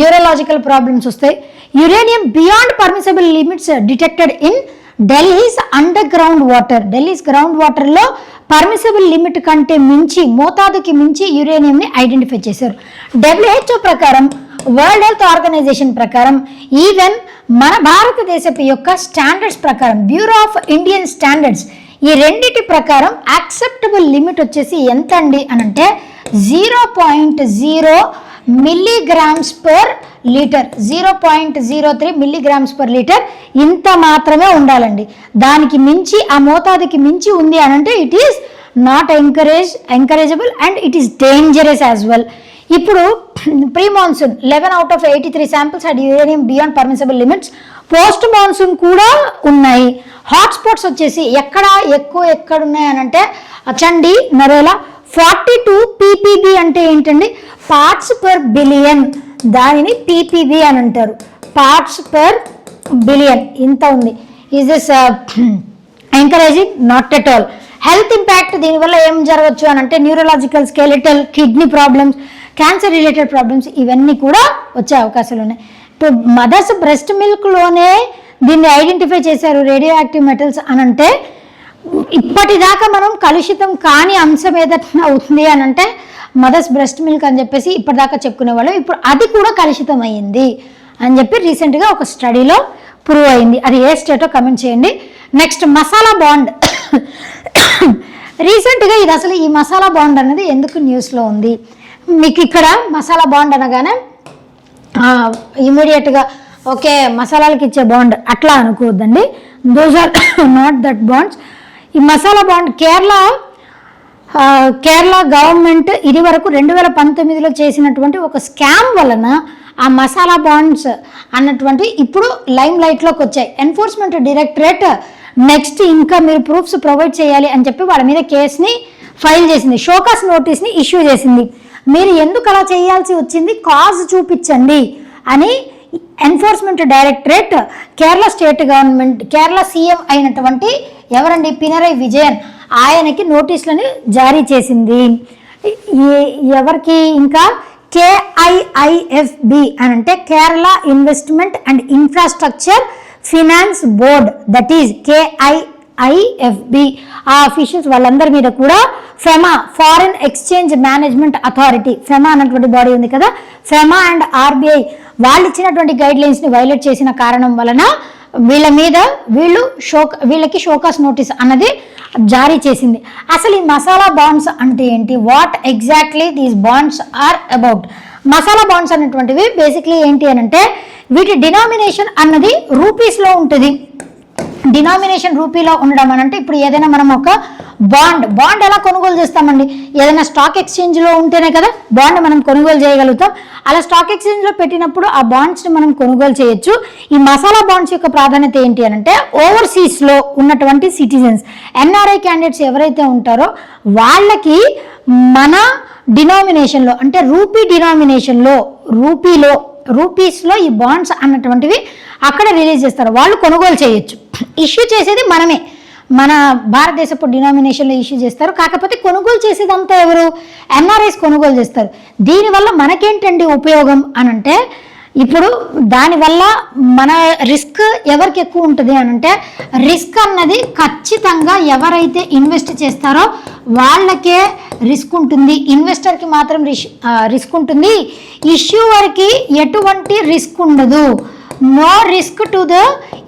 న్యూరలాజికల్ ప్రాబ్లమ్స్ వస్తాయి. Uranium beyond permissible limits detected in Delhi's under ground వాటర్లో పర్మిసబుల్ లిమిట్ కంటే మించి, మోతాదుకి మించి యురేనియంని ఐడెంటిఫై చేశారు. WHO ప్రకారం, వరల్డ్ హెల్త్ ఆర్గనైజేషన్ ప్రకారం, ఈవెన్ మన భారతదేశపు యొక్క స్టాండర్డ్స్ ప్రకారం, బ్యూరో ఆఫ్ ఇండియన్ స్టాండర్డ్స్, ఈ రెండిటి ప్రకారం యాక్సెప్టబుల్ లిమిట్ వచ్చేసి ఎంత అండి అనంటే 0.0 milligrams per litre, 0.03 milligrams per litre, ఇంత మాత్రమే ఉండాలండి. దానికి మించి, ఆ మోతాదుకి మించి ఉంది అనంటే it is not encourageable and it is dangerous as well. ఇప్పుడు ప్రీ మాన్సూన్ 11 out of 83 శాంపిల్స్ had uranium beyond permissible limits. Post monsoon కూడా ఉన్నాయి. హాట్స్పాట్స్ వచ్చేసి ఎక్కడున్నాయి అనంటే చండి, నరేలా. 42 ppb అంటే ఏంటండి, పార్ట్స్ పర్ బిలియన్, దానిని ppb అని అంటారు, పార్ట్స్ పర్ బిలియన్, ఇంత ఉంది. Is this encouraging? Not at all. Health impact దీనివల్ల ఏం జరగవచ్చు అని అంటే neurological, skeletal, kidney problems, cancer related problems, ఇవన్నీ కూడా వచ్చే అవకాశాలు ఉన్నాయి. ఇప్పుడు మదర్స్ బ్రెస్ట్ మిల్క్లోనే దీన్ని ఐడెంటిఫై చేశారు రేడియో యాక్టివ్ మెటల్స్ అని అంటే, ఇప్పటిదాకా మనం కలుషితం కాని అంశం ఏదైనా అవుతుంది అని అంటే మదర్స్ బ్రెస్ట్ మిల్క్ అని చెప్పేసి ఇప్పటిదాకా చెప్పుకునేవాళ్ళు. ఇప్పుడు అది కూడా కలుషితం అయ్యింది అని చెప్పి రీసెంట్గా ఒక స్టడీలో ప్రూవ్ అయింది. అది ఏ స్టేటో కమెంట్ చేయండి. Next masala bond. రీసెంట్గా ఇది అసలు ఈ మసాలా బాండ్ అనేది ఎందుకు న్యూస్లో ఉంది? మీకు ఇక్కడ మసాలా బాండ్ అనగానే ఇమీడియట్గా ఓకే మసాలాలకు ఇచ్చే బాండ్ అట్లా అనుకోవద్దండి. Those are not that bonds. ఈ మసాలా బాండ్ కేరళ గవర్నమెంట్ ఇది వరకు 2019లో చేసినటువంటి ఒక స్కామ్ వలన ఆ మసాలా బాండ్స్ అన్నటువంటి ఇప్పుడు లైమ్ లైట్లోకి వచ్చాయి. ఎన్ఫోర్స్మెంట్ డైరెక్టరేట్ నెక్స్ట్ ఇంకా మీరు ప్రూఫ్స్ ప్రొవైడ్ చేయాలి అని చెప్పి వాళ్ళ మీద కేసుని ఫైల్ చేసింది, షోకాస్ నోటీస్ని ఇష్యూ చేసింది. మీరు ఎందుకు అలా చేయాల్సి వచ్చింది, కాజ్ చూపించండి అని enforcement directorate Kerala state government, Kerala CM అయినటువంటి ఎవరండి, పినరై విజయన్, ఆయనకి నోటీసులను జారీ చేసింది. ఎవరికి? ఇంకా KIIFB అని అంటే Kerala investment and infrastructure finance board, that is KIIFB. ఆ అఫీషియల్స్ వాళ్ళందరి మీద కూడా FEMA, foreign exchange management authority, FEMA అన్నటువంటి బాడీ ఉంది కదా, ఫెమా అండ్ RBI వాళ్ళు ఇచ్చినటువంటి గైడ్ లైన్స్ని వైలేట్ చేసిన కారణం వలన వీళ్ళకి షోకాస్ నోటీస్ అన్నది జారీ చేసింది. అసలు ఈ మసాలా బాండ్స్ అంటే ఏంటి? What exactly these bonds are about? Masala bonds అనేటువంటివి బేసిక్లీ ఏంటి అని అంటే వీటి డినామినేషన్ అన్నది రూపీస్లో ఉంటుంది. డినామినేషన్ రూపీలో ఉండడం అని అంటే ఇప్పుడు ఏదైనా మనం ఒక బాండ్ ఎలా కొనుగోలు చేస్తామండి? ఏదైనా స్టాక్ ఎక్స్చేంజ్లో ఉంటేనే కదా బాండ్ మనం కొనుగోలు చేయగలుగుతాం. అలా స్టాక్ ఎక్స్చేంజ్లో పెట్టినప్పుడు ఆ బాండ్స్ని మనం కొనుగోలు చేయొచ్చు. ఈ మసాలా బాండ్స్ యొక్క ప్రాధాన్యత ఏంటి అని అంటే ఓవర్సీస్లో ఉన్నటువంటి సిటిజన్స్, NRI క్యాండిడేట్స్ ఎవరైతే ఉంటారో వాళ్ళకి మన డినామినేషన్లో అంటే రూపీ డినామినేషన్లో రూపీస్లో ఈ బాండ్స్ అన్నటువంటివి అక్కడ రిలీజ్ చేస్తారు. వాళ్ళు కొనుగోలు చేయొచ్చు. ఇష్యూ చేసేది మనమే, మన భారతదేశపు డినామినేషన్లో ఇష్యూ చేస్తారు. కాకపోతే కొనుగోలు చేసేదంతా ఎవరు? ఎన్ఆర్ఐస్ కొనుగోలు చేస్తారు. దీనివల్ల మనకేంటండి ఉపయోగం అనంటే, ఇప్పుడు దానివల్ల మన రిస్క్ ఎవరికి ఎక్కువ ఉంటుంది అనంటే, రిస్క్ అన్నది ఖచ్చితంగా ఎవరైతే ఇన్వెస్ట్ చేస్తారో వాళ్ళకే రిస్క్ ఉంటుంది. ఇన్వెస్టర్కి మాత్రం రిస్క్ ఉంటుంది. ఇష్యూవర్కి ఎటువంటి రిస్క్ ఉండదు. No risk to the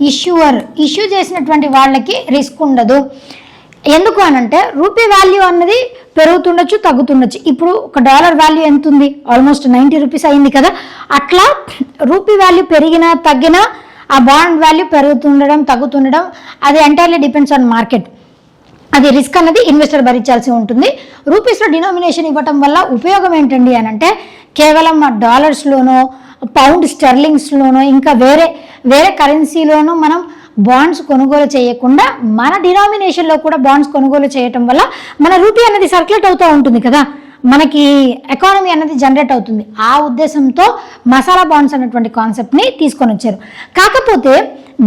issuer. Issue చేసినటువంటి వాళ్ళకి రిస్క్ ఉండదు. ఎందుకు అనంటే రూపీ వాల్యూ అన్నది పెరుగుతుండొచ్చు, తగ్గుతుండొచ్చు. ఇప్పుడు ఒక డాలర్ వాల్యూ ఎంత ఉంది? ఆల్మోస్ట్ 90 రూపీస్ అయింది కదా. అట్లా రూపీ వాల్యూ పెరిగినా తగ్గినా ఆ బాండ్ వాల్యూ పెరుగుతుండడం, తగ్గుతుండడం అది ఎంటైర్లీ డిపెండ్స్ ఆన్ మార్కెట్. అది రిస్క్ అన్నది ఇన్వెస్టర్ భరించాల్సి ఉంటుంది. రూపీస్లో డినామినేషన్ ఇవ్వటం వల్ల ఉపయోగం ఏంటండి అనంటే, కేవలం డాలర్స్లోనో, పౌండ్ స్టెర్లింగ్స్లోనో, ఇంకా వేరే కరెన్సీలోనో మనం బాండ్స్ కొనుగోలు చేయకుండా మన డినామినేషన్లో కూడా బాండ్స్ కొనుగోలు చేయటం వల్ల మన రూపీ అన్నది సర్క్యులేట్ అవుతూ ఉంటుంది కదా, మనకి ఎకానమీ అన్నది జనరేట్ అవుతుంది. ఆ ఉద్దేశంతో మసాలా బాండ్స్ అన్నటువంటి కాన్సెప్ట్ని తీసుకొని వచ్చారు. కాకపోతే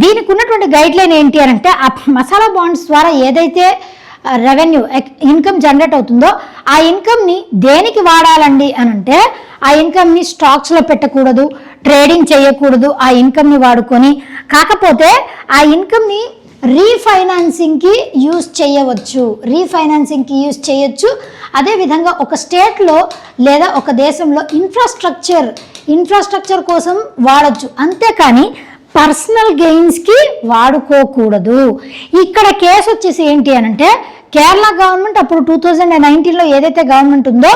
దీనికి ఉన్నటువంటి గైడ్ లైన్ ఏంటి అని అంటే, ఆ మసాలా బాండ్స్ ద్వారా ఏదైతే రెవెన్యూ ఇన్కమ్ జనరేట్ అవుతుందో ఆ ఇన్కమ్ని దేనికి వాడాలండి అని అంటే, ఆ ఇన్కమ్ని స్టాక్స్లో పెట్టకూడదు, ట్రేడింగ్ చేయకూడదు. ఆ ఇన్కమ్ని వాడుకొని, కాకపోతే ఆ ఇన్కమ్ని రీఫైనాన్సింగ్కి యూజ్ చేయవచ్చు. అదేవిధంగా ఒక స్టేట్లో లేదా ఒక దేశంలో ఇన్ఫ్రాస్ట్రక్చర్ కోసం వాడచ్చు. అంతేకాని పర్సనల్ గెయిన్స్కి వాడుకోకూడదు. ఇక్కడ కేసు వచ్చేసి ఏంటి అని అంటే, కేరళ గవర్నమెంట్ అప్పుడు 2019లో ఏదైతే గవర్నమెంట్ ఉందో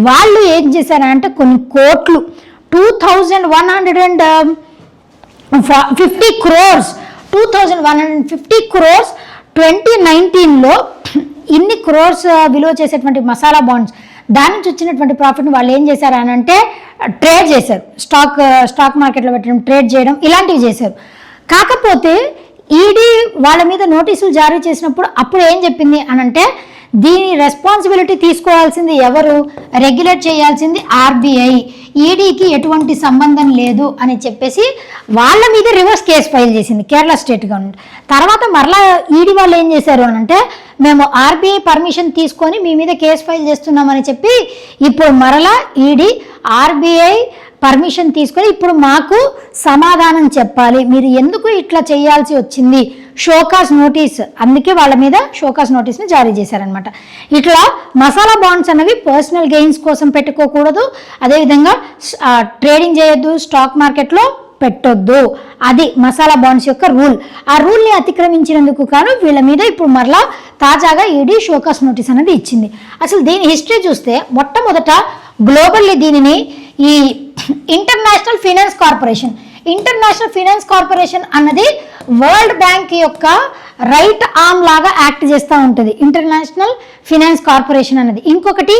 వాళ్ళు ఏం చేశారంటే, కొన్ని కోట్లు 2150 crores 2019లో ఇన్ని క్రోర్స్ విలువ చేసేటువంటి మసాలా బాండ్స్, దాని నుంచి వచ్చినటువంటి ప్రాఫిట్ని వాళ్ళు ఏం చేశారు అని అంటే ట్రేడ్ చేశారు. స్టాక్ మార్కెట్లో పెట్టడం, ట్రేడ్ చేయడం ఇలాంటివి చేశారు. కాకపోతే ఈడీ వాళ్ళ మీద నోటీసులు జారీ చేసినప్పుడు అప్పుడు ఏం చెప్పింది అనంటే, దీని రెస్పాన్సిబిలిటీ తీసుకోవాల్సింది ఎవరు? రెగ్యులేట్ చేయాల్సింది ఆర్బీఐ. ఈడీకి ఎటువంటి సంబంధం లేదు అని చెప్పేసి వాళ్ళ మీద రివర్స్ కేసు ఫైల్ చేసింది కేరళ స్టేట్ గవర్నమెంట్. తర్వాత మరలా ఈడీ వాళ్ళు ఏం చేశారు అని అంటే, మేము ఆర్బీఐ పర్మిషన్ తీసుకొని మీ మీద కేసు ఫైల్ చేస్తున్నామని చెప్పి ఇప్పుడు మరలా ఈడీ ఆర్బీఐ పర్మిషన్ తీసుకొని ఇప్పుడు మాకు సమాధానం చెప్పాలి, మీరు ఎందుకు ఇట్లా చేయాల్సి వచ్చింది, షోకాస్ నోటీస్, అందుకే వాళ్ళ మీద షోకాస్ నోటీస్ని జారీ చేశారనమాట. ఇట్లా మసాలా బాండ్స్ అనేవి పర్సనల్ గెయిన్స్ కోసం పెట్టుకోకూడదు, అదేవిధంగా ట్రేడింగ్ చేయొద్దు, స్టాక్ మార్కెట్లో పెట్టొద్దు. అది మసాలా బాండ్స్ యొక్క రూల్. ఆ రూల్ని అతిక్రమించినందుకు కాను వీళ్ళ మీద ఇప్పుడు మరలా తాజాగా ఈడీ షోకాస్ నోటీస్ అనేది ఇచ్చింది. అసలు దీని హిస్టరీ చూస్తే మొట్టమొదట గ్లోబల్లీ దీనిని ఈ ఇంటర్నేషనల్ ఫైనాన్స్ కార్పొరేషన్ అన్నది వరల్డ్ బ్యాంక్ యొక్క రైట్ ఆర్మ్ లాగా యాక్ట్ చేస్తూ ఉంటుంది. ఇంటర్నేషనల్ ఫైనాన్స్ కార్పొరేషన్ అన్నది. ఇంకొకటి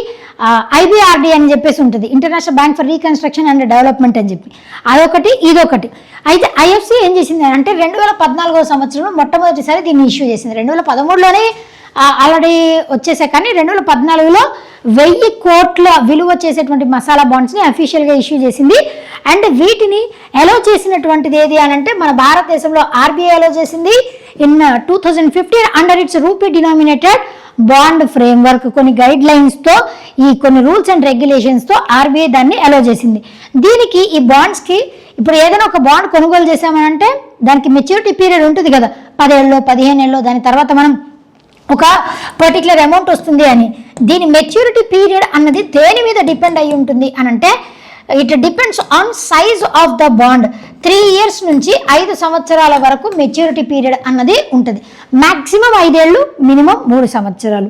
ఐబిఆర్డి అని చెప్పేసి ఉంటుంది, international bank for reconstruction and development అని చెప్పి, అదొకటి ఇదొకటి. అయితే ఐఎఫ్సి ఏం చేసింది అంటే 2014వ సంవత్సరంలో మొట్టమొదటిసారి దీన్ని ఇష్యూ చేసింది. 2013లోనే ఆల్రెడీ వచ్చేసాయి, కానీ 2014లో 1000 కోట్ల విలువ చేసేటువంటి మసాలా బాండ్స్ని అఫీషియల్గా ఇష్యూ చేసింది. అండ్ వీటిని అలో చేసినటువంటిది ఏది అని అంటే, మన భారతదేశంలో ఆర్బీఐ అలో చేసింది in 2015 under it's rupee denominated bond framework. కొన్ని గైడ్ లైన్స్తో, ఈ కొన్ని రూల్స్ అండ్ రెగ్యులేషన్స్తో ఆర్బీఐ దాన్ని అలో చేసింది. దీనికి ఈ బాండ్స్కి ఇప్పుడు ఏదైనా ఒక బాండ్ కొనుగోలు చేసామనంటే దానికి మెచ్యూరిటీ పీరియడ్ ఉంటుంది కదా, 10 ఏళ్ళలో 15 ఏళ్ళలో, దాని తర్వాత మనం ఒక పర్టికులర్ అమౌంట్ వస్తుంది అని. దీని మెచ్యూరిటీ పీరియడ్ అన్నది దేని మీద డిపెండ్ అయి ఉంటుంది అని అంటే, it depends on size of the bond. 3 years నుంచి 5 సంవత్సరాల వరకు మెచ్యూరిటీ పీరియడ్ అన్నది ఉంటుంది. మ్యాక్సిమం 5 ఏళ్ళు, మినిమం 3 సంవత్సరాలు.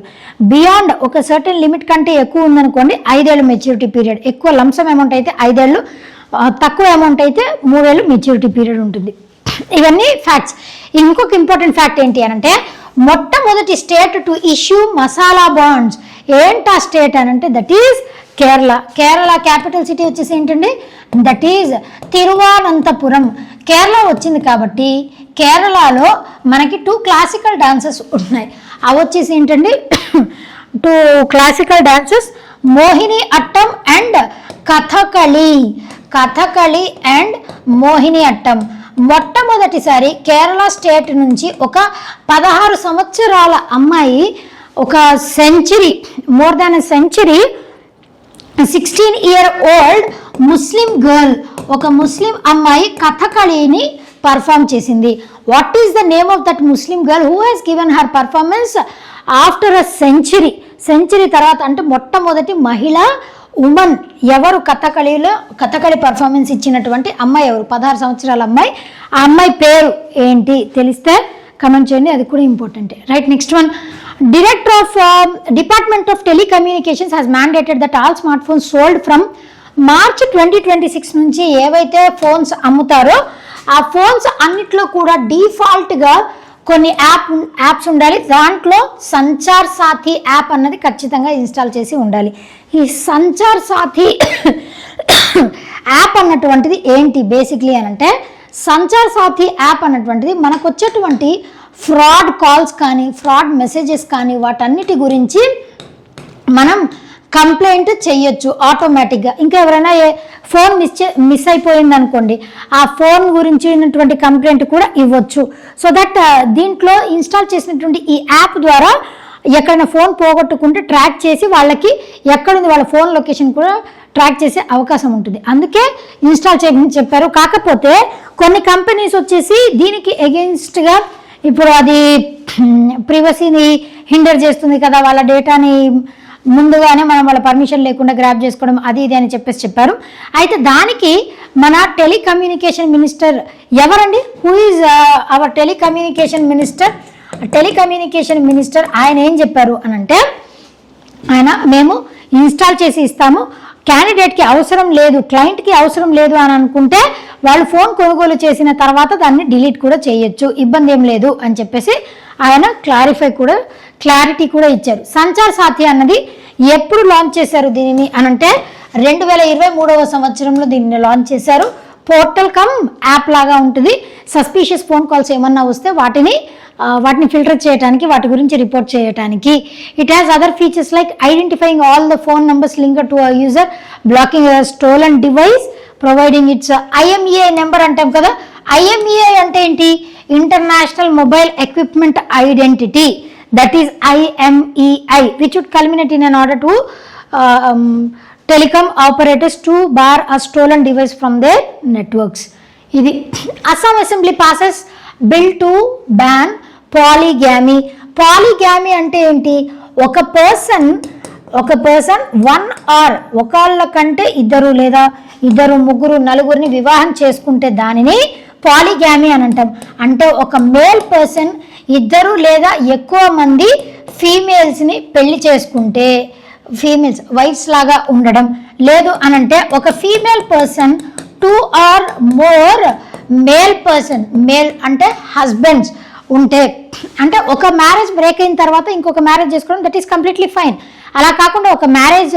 బియాండ్ ఒక సర్టెన్ లిమిట్ కంటే ఎక్కువ ఉందనుకోండి 5 ఏళ్ళు మెచ్యూరిటీ పీరియడ్. ఎక్కువ లంసమ్ అమౌంట్ అయితే 5 ఏళ్ళు, తక్కువ అమౌంట్ అయితే 3 ఏళ్ళు మెచ్యూరిటీ పీరియడ్ ఉంటుంది. ఇవన్నీ ఫ్యాక్ట్స్. ఇంకొక ఇంపార్టెంట్ ఫ్యాక్ట్ ఏంటి అని అంటే, మొట్టమొదటి state to issue masala bonds ఏంటా స్టేట్ అని అంటే, that is Kerala. Kerala capital city వచ్చేసి ఏంటండి, దట్ ఈజ్ తిరువనంతపురం. కేరళ వచ్చింది కాబట్టి కేరళలో మనకి 2 క్లాసికల్ డాన్సెస్ ఉన్నాయి. అవి వచ్చేసి ఏంటండి, 2 classical dances, Mohiniyattam and Kathakali and Mohiniyattam. మొట్టమొదటిసారి కేరళ స్టేట్ నుంచి ఒక 16 సంవత్సరాల అమ్మాయి, ఒక century, more than a century, 16-year-old Muslim girl, ఒక ముస్లిం అమ్మాయి కథకళిని పర్ఫామ్ చేసింది. What is the name of that Muslim girl who has given her performance after a century తర్వాత, అంటే మొట్టమొదటి మహిళ ఉమెన్ ఎవరు కథకళి పర్ఫార్మెన్స్ ఇచ్చినటువంటి అమ్మాయి ఎవరు? 16 సంవత్సరాల అమ్మాయి. ఆ అమ్మాయి పేరు ఏంటి తెలిస్తే కమెంట్ చేయండి, అది కూడా important. Right, next one. Director of Department of Telecommunications has mandated that all smartphones sold from March 2026 నుంచి ఏవైతే ఫోన్స్ అమ్ముతారో ఆ ఫోన్స్ అన్నిట్లో కూడా డిఫాల్ట్గా కొన్ని యాప్స్ ఉండాలి. దాంట్లో సంచార్ సాథీ యాప్ అన్నది ఖచ్చితంగా ఇన్స్టాల్ చేసి ఉండాలి. ఈ సంచార్ సాథీ యాప్ అన్నటువంటిది ఏంటి బేసిక్లీ అని అంటే, సంచార్ సాథీ యాప్ అన్నటువంటిది మనకు వచ్చేటువంటి ఫ్రాడ్ కాల్స్ కానీ ఫ్రాడ్ మెసేజెస్ కానీ వాటన్నిటి గురించి మనం కంప్లైంట్ చేయొచ్చు ఆటోమేటిక్గా. ఇంకా ఎవరైనా ఫోన్ మిస్ అయిపోయింది అనుకోండి, ఆ ఫోన్ గురించినటువంటి కంప్లైంట్ కూడా ఇవ్వచ్చు. సో దట్ దీంట్లో ఇన్స్టాల్ చేసినటువంటి ఈ యాప్ ద్వారా ఎక్కడైనా ఫోన్ పోగొట్టుకుంటే ట్రాక్ చేసి వాళ్ళకి ఎక్కడుంది వాళ్ళ ఫోన్ లొకేషన్ కూడా ట్రాక్ చేసే అవకాశం ఉంటుంది. అందుకే ఇన్స్టాల్ చేయమని చెప్పారు. కాకపోతే కొన్ని కంపెనీస్ వచ్చేసి దీనికి ఎగెయిన్స్ట్గా, ఇప్పుడు అది ప్రైవసీని హిండర్ చేస్తుంది కదా, వాళ్ళ డేటాని ముందుగానే మనం వాళ్ళ పర్మిషన్ లేకుండా గ్రాప్ చేసుకోవడం అది ఇది అని చెప్పారు. అయితే దానికి మన టెలికమ్యూనికేషన్ మినిస్టర్ ఎవరండి, who is our telecommunication minister ఆయన ఏం చెప్పారు అని అంటే, ఆయన మేము ఇన్స్టాల్ చేసి ఇస్తాము, క్యాండిడేట్కి అవసరం లేదు, క్లయింట్కి అవసరం లేదు అని అనుకుంటే వాళ్ళు ఫోన్ కొనుగోలు చేసిన తర్వాత దాన్ని డిలీట్ కూడా చేయొచ్చు, ఇబ్బంది ఏం లేదు అని చెప్పేసి ఆయన క్లారిటీ కూడా ఇచ్చారు. సంచార్ సాథీ అన్నది ఎప్పుడు లాంచ్ చేశారు దీనిని అనంటే 2023వ సంవత్సరంలో దీన్ని లాంచ్ చేశారు. పోర్టల్ కమ్ యాప్ లాగా ఉంటుంది. సస్పీషియస్ ఫోన్ కాల్స్ ఏమన్నా వస్తే వాటిని ఫిల్టర్ చేయడానికి, వాటి గురించి రిపోర్ట్ చేయడానికి. It has other features like identifying all the phone numbers linked to a user, blocking stolen device, providing it's IMEI number అంటాం కదా. IMEI అంటే ఏంటి? International mobile equipment identity, that is IMEI, which would culminate in an order to telecom operators to bar a stolen device from their networks. ఇది Assam assembly passes bill to ban పాలిగామీ. పాలిగామీ అంటే ఏంటి? ఒక person one or ఒకళ్ళ కంటే ఇద్దరు లేదా ఇద్దరు ముగ్గురు నలుగురిని వివాహం చేసుకుంటే దానిని పాలిగామీ అని అంటాం. అంటే ఒక మేల్ పర్సన్ ఇద్దరు లేదా ఎక్కువ మంది ఫీమేల్స్ని పెళ్లి చేసుకుంటే, ఫీమేల్స్ వైఫ్స్ లాగా ఉండడం. లేదు అనంటే ఒక female person 2 or more male person, male అంటే హస్బెండ్స్ ఉంటే, అంటే ఒక మ్యారేజ్ బ్రేక్ అయిన తర్వాత ఇంకొక మ్యారేజ్ చేసుకోవడం దట్ ఈస్ కంప్లీట్లీ ఫైన్. అలా కాకుండా ఒక మ్యారేజ్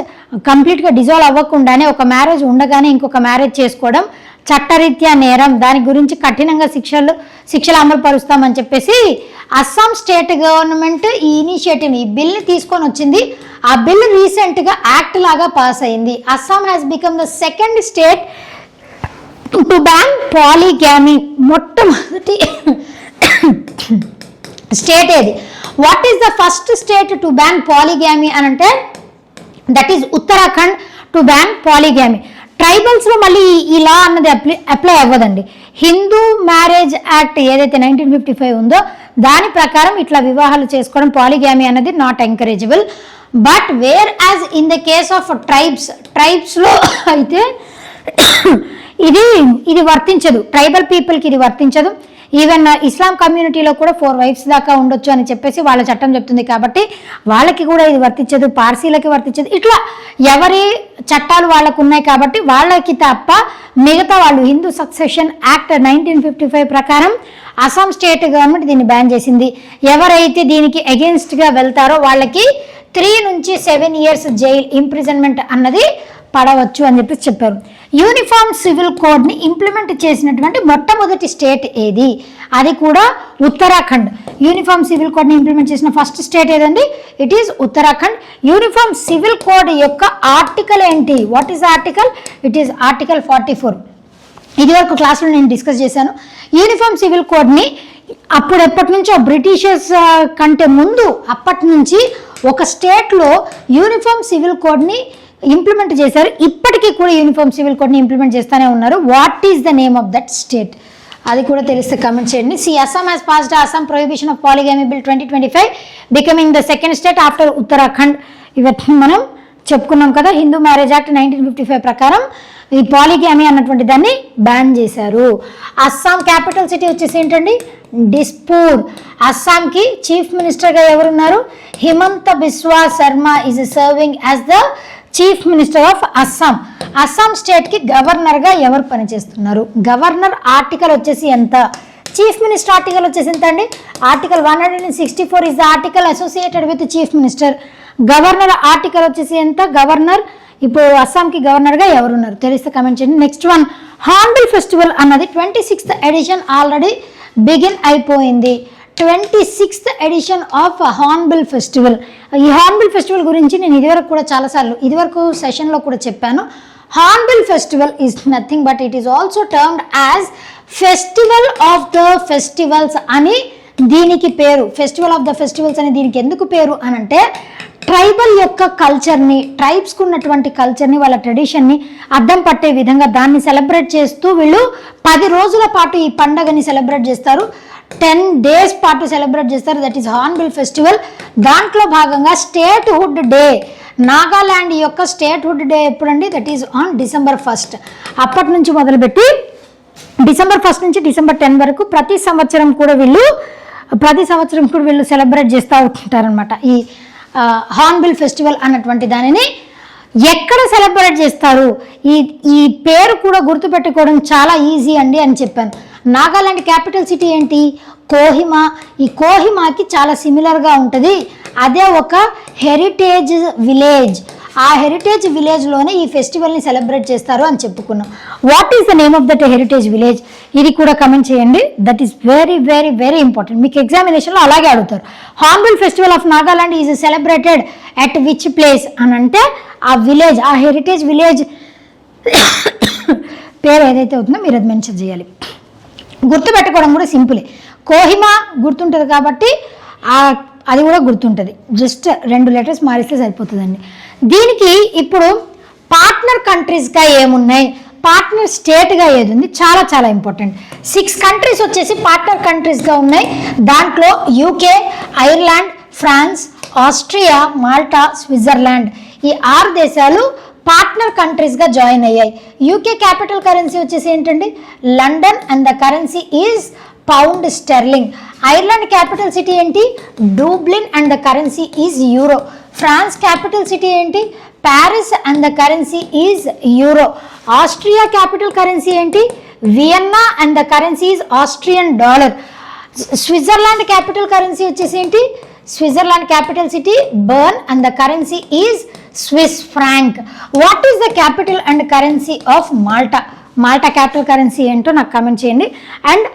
కంప్లీట్గా డిజాల్వ్ అవ్వకుండానే ఒక మ్యారేజ్ ఉండగానే ఇంకొక మ్యారేజ్ చేసుకోవడం చట్టరీత్యా నేరం. దాని గురించి కఠినంగా శిక్షలు అమలు పరుస్తామని చెప్పేసి అస్సాం స్టేట్ గవర్నమెంట్ ఈ ఇనిషియేటివ్, ఈ బిల్ని తీసుకొని వచ్చింది. ఆ బిల్ రీసెంట్గా యాక్ట్ లాగా పాస్ అయింది. Assam has become the second state to ban polygamy. మొట్టమొదటి స్టేట్ ఏది? What is the first state to ban polygamy అని అంటే that is Uttarakhand to ban polygamy. ట్రైబల్స్లో మళ్ళీ ఈ లా అన్నది అప్లై అవ్వదండి. హిందూ మ్యారేజ్ యాక్ట్ ఏదైతే 1955 ఉందో దాని ప్రకారం ఇట్లా వివాహాలు చేసుకోవడం పాలిగామీ అన్నది not encourageable. But where as in the case of ట్రైబ్స్లో అయితే ఇది వర్తించదు, ట్రైబల్ పీపుల్కి ఇది వర్తించదు. ఈవెన్ ఇస్లాం కమ్యూనిటీలో కూడా 4 wives దాకా ఉండొచ్చు అని చెప్పేసి వాళ్ళ చట్టం చెప్తుంది. కాబట్టి వాళ్ళకి కూడా ఇది వర్తించదు, పార్సీలకి వర్తించదు. ఇట్లా ఎవరి చట్టాలు వాళ్ళకు ఉన్నాయి కాబట్టి వాళ్ళకి తప్ప మిగతా వాళ్ళు హిందూ సక్సెషన్ యాక్ట్ 1955 ప్రకారం అస్సాం స్టేట్ గవర్నమెంట్ దీన్ని బ్యాన్ చేసింది. ఎవరైతే దీనికి అగెయిన్స్ట్గా వెళ్తారో వాళ్ళకి 3 నుంచి 7 years జైల్ ఇంప్రిజన్మెంట్ అన్నది పడవచ్చు అని చెప్పి చెప్పారు. యూనిఫామ్ సివిల్ కోడ్ని ఇంప్లిమెంట్ చేసినటువంటి మొట్టమొదటి స్టేట్ ఏది? అది కూడా ఉత్తరాఖండ్. యూనిఫామ్ సివిల్ కోడ్ని ఇంప్లిమెంట్ చేసిన ఫస్ట్ స్టేట్ ఏదండి? It is Uttarakhand. Uniform civil code యొక్క ఆర్టికల్ ఏంటి? What is article? It is article 44. ఇది వరకు క్లాస్లో నేను డిస్కస్ చేశాను. యూనిఫామ్ సివిల్ కోడ్ని ఎప్పటి నుంచో బ్రిటిషర్స్ కంటే ముందు అప్పటి నుంచి ఒక స్టేట్లో యూనిఫామ్ సివిల్ కోడ్ని ఇంప్లిమెంట్ చేశారు. ఇప్పటికీ కూడా యూనిఫామ్ సివిల్ కోడ్ని ఇంప్లిమెంట్ చేస్తూనే ఉన్నారు. What is the name of that state? అది కూడా తెలిస్తే కమెంట్ చేయండి. Assam has passed Assam prohibition of పాలిగామీ bill 2025 becoming the second state after Uttarakhand. ఇవన్నీ మనం చెప్పుకున్నాం కదా. హిందూ మ్యారేజ్ యాక్ట్ 1955 ప్రకారం ఈ పాలిగామీ అన్నటువంటి దాన్ని బ్యాన్ చేశారు. అస్సాం క్యాపిటల్ సిటీ వచ్చేసి ఏంటండి? డిస్పూర్. అస్సాంకి చీఫ్ మినిస్టర్గా ఎవరున్నారు? Himanta Biswa Sharma is serving as the chief minister of Assam. Assam స్టేట్కి గవర్నర్గా ఎవరు పనిచేస్తున్నారు? గవర్నర్ ఆర్టికల్ వచ్చేసి ఎంత? చీఫ్ మినిస్టర్ ఆర్టికల్ వచ్చేసి ఎంత అండి? Article 164 is the article associated with chief minister. Governor article వచ్చేసి ఎంత? గవర్నర్ ఇప్పుడు అస్సాంకి గవర్నర్గా ఎవరున్నారు తెలిస్తే కమెంట్ చేయండి. నెక్స్ట్ వన్, హార్న్బిల్ ఫెస్టివల్ అన్నది 26th ఎడిషన్ ఆల్రెడీ బిగిన్ అయిపోయింది. 26th edition of Hornbill festival. ఈ హార్న్బిల్ ఫెస్టివల్ గురించి నేను ఇదివరకు కూడా చాలాసార్లు ఇదివరకు సెషన్లో కూడా చెప్పాను. Hornbill festival is nothing but it is also termed as festival of the festivals అని దీనికి పేరు. ఫెస్టివల్ ఆఫ్ ద ఫెస్టివల్స్ అని దీనికి ఎందుకు పేరు అని అంటే, ట్రైబల్ యొక్క కల్చర్ని, ట్రైబ్స్కి ఉన్నటువంటి కల్చర్ని, వాళ్ళ ట్రెడిషన్ని అద్దం పట్టే విధంగా దాన్ని సెలబ్రేట్ చేస్తూ వీళ్ళు 10 రోజుల పాటు ఈ పండగని సెలబ్రేట్ చేస్తారు. 10 days పాటు సెలబ్రేట్ చేస్తారు. That is Hornbill festival. దాంట్లో భాగంగా స్టేట్హుడ్ డే, నాగాల్యాండ్ యొక్క స్టేట్హుడ్ డే ఎప్పుడండి? That is on December 1st. అప్పటి నుంచి మొదలుపెట్టి December 1st నుంచి December 10 వరకు ప్రతి సంవత్సరం కూడా వీళ్ళు సెలబ్రేట్ చేస్తూ ఉంటారనమాట. ఈ హార్న్బిల్ ఫెస్టివల్ అన్నటువంటి దానిని ఎక్కడ సెలబ్రేట్ చేస్తారు? ఈ పేరు కూడా గుర్తుపెట్టుకోవడం చాలా ఈజీ అండి అని చెప్పాను. నాగాలాండ్ క్యాపిటల్ సిటీ ఏంటి? కోహిమా. ఈ కోహిమాకి చాలా సిమిలర్గా ఉంటుంది. అదే ఒక హెరిటేజ్ విలేజ్. ఆ హెరిటేజ్ విలేజ్లోనే ఈ ఫెస్టివల్ని సెలబ్రేట్ చేస్తారు అని చెప్పుకున్నాం. What is the name of that heritage village? ఇది కూడా కమెంట్ చేయండి. That is very very very important. మీకు ఎగ్జామినేషన్లో అలాగే అడుగుతారు. Hornbill festival of Nagaland is celebrated at which place అని అంటే ఆ విలేజ్, ఆ హెరిటేజ్ విలేజ్ పేరు ఏదైతే అవుతుందో మీరు అది మెన్షన్ చేయాలి. గుర్తుపెట్టుకోవడం కూడా సింపులే. కోహిమా గుర్తుంటుంది కాబట్టి అది కూడా గుర్తుంటుంది. జస్ట్ 2 letters మారిస్తే సరిపోతుందండి. దీనికి ఇప్పుడు పార్ట్నర్ కంట్రీస్గా ఏమున్నాయి, పార్ట్నర్ స్టేట్గా ఏది ఉంది, చాలా చాలా ఇంపార్టెంట్. 6 countries వచ్చేసి పార్ట్నర్ కంట్రీస్గా ఉన్నాయి. దాంట్లో UK, Ireland, France, Austria, Malta, Switzerland ఈ 6 దేశాలు పార్ట్నర్ కంట్రీస్గా జాయిన్ అయ్యాయి. యూకే క్యాపిటల్ కరెన్సీ వచ్చేసి ఏంటండి? London and the currency is pound sterling. Ireland capital city ఏంటి? Dublin and the currency is euro. France capital city ఏంటి? Paris and the currency is euro. Austria capital currency ఏంటి? Vienna and the currency is Austrian dollar. Switzerland capital currency వచ్చేసి ఏంటి? Switzerland capital city burn and the currency is Swiss franc. What is the capital and currency of Malta? Malta capital currency ఏంటో నాకు comment చేయండి. And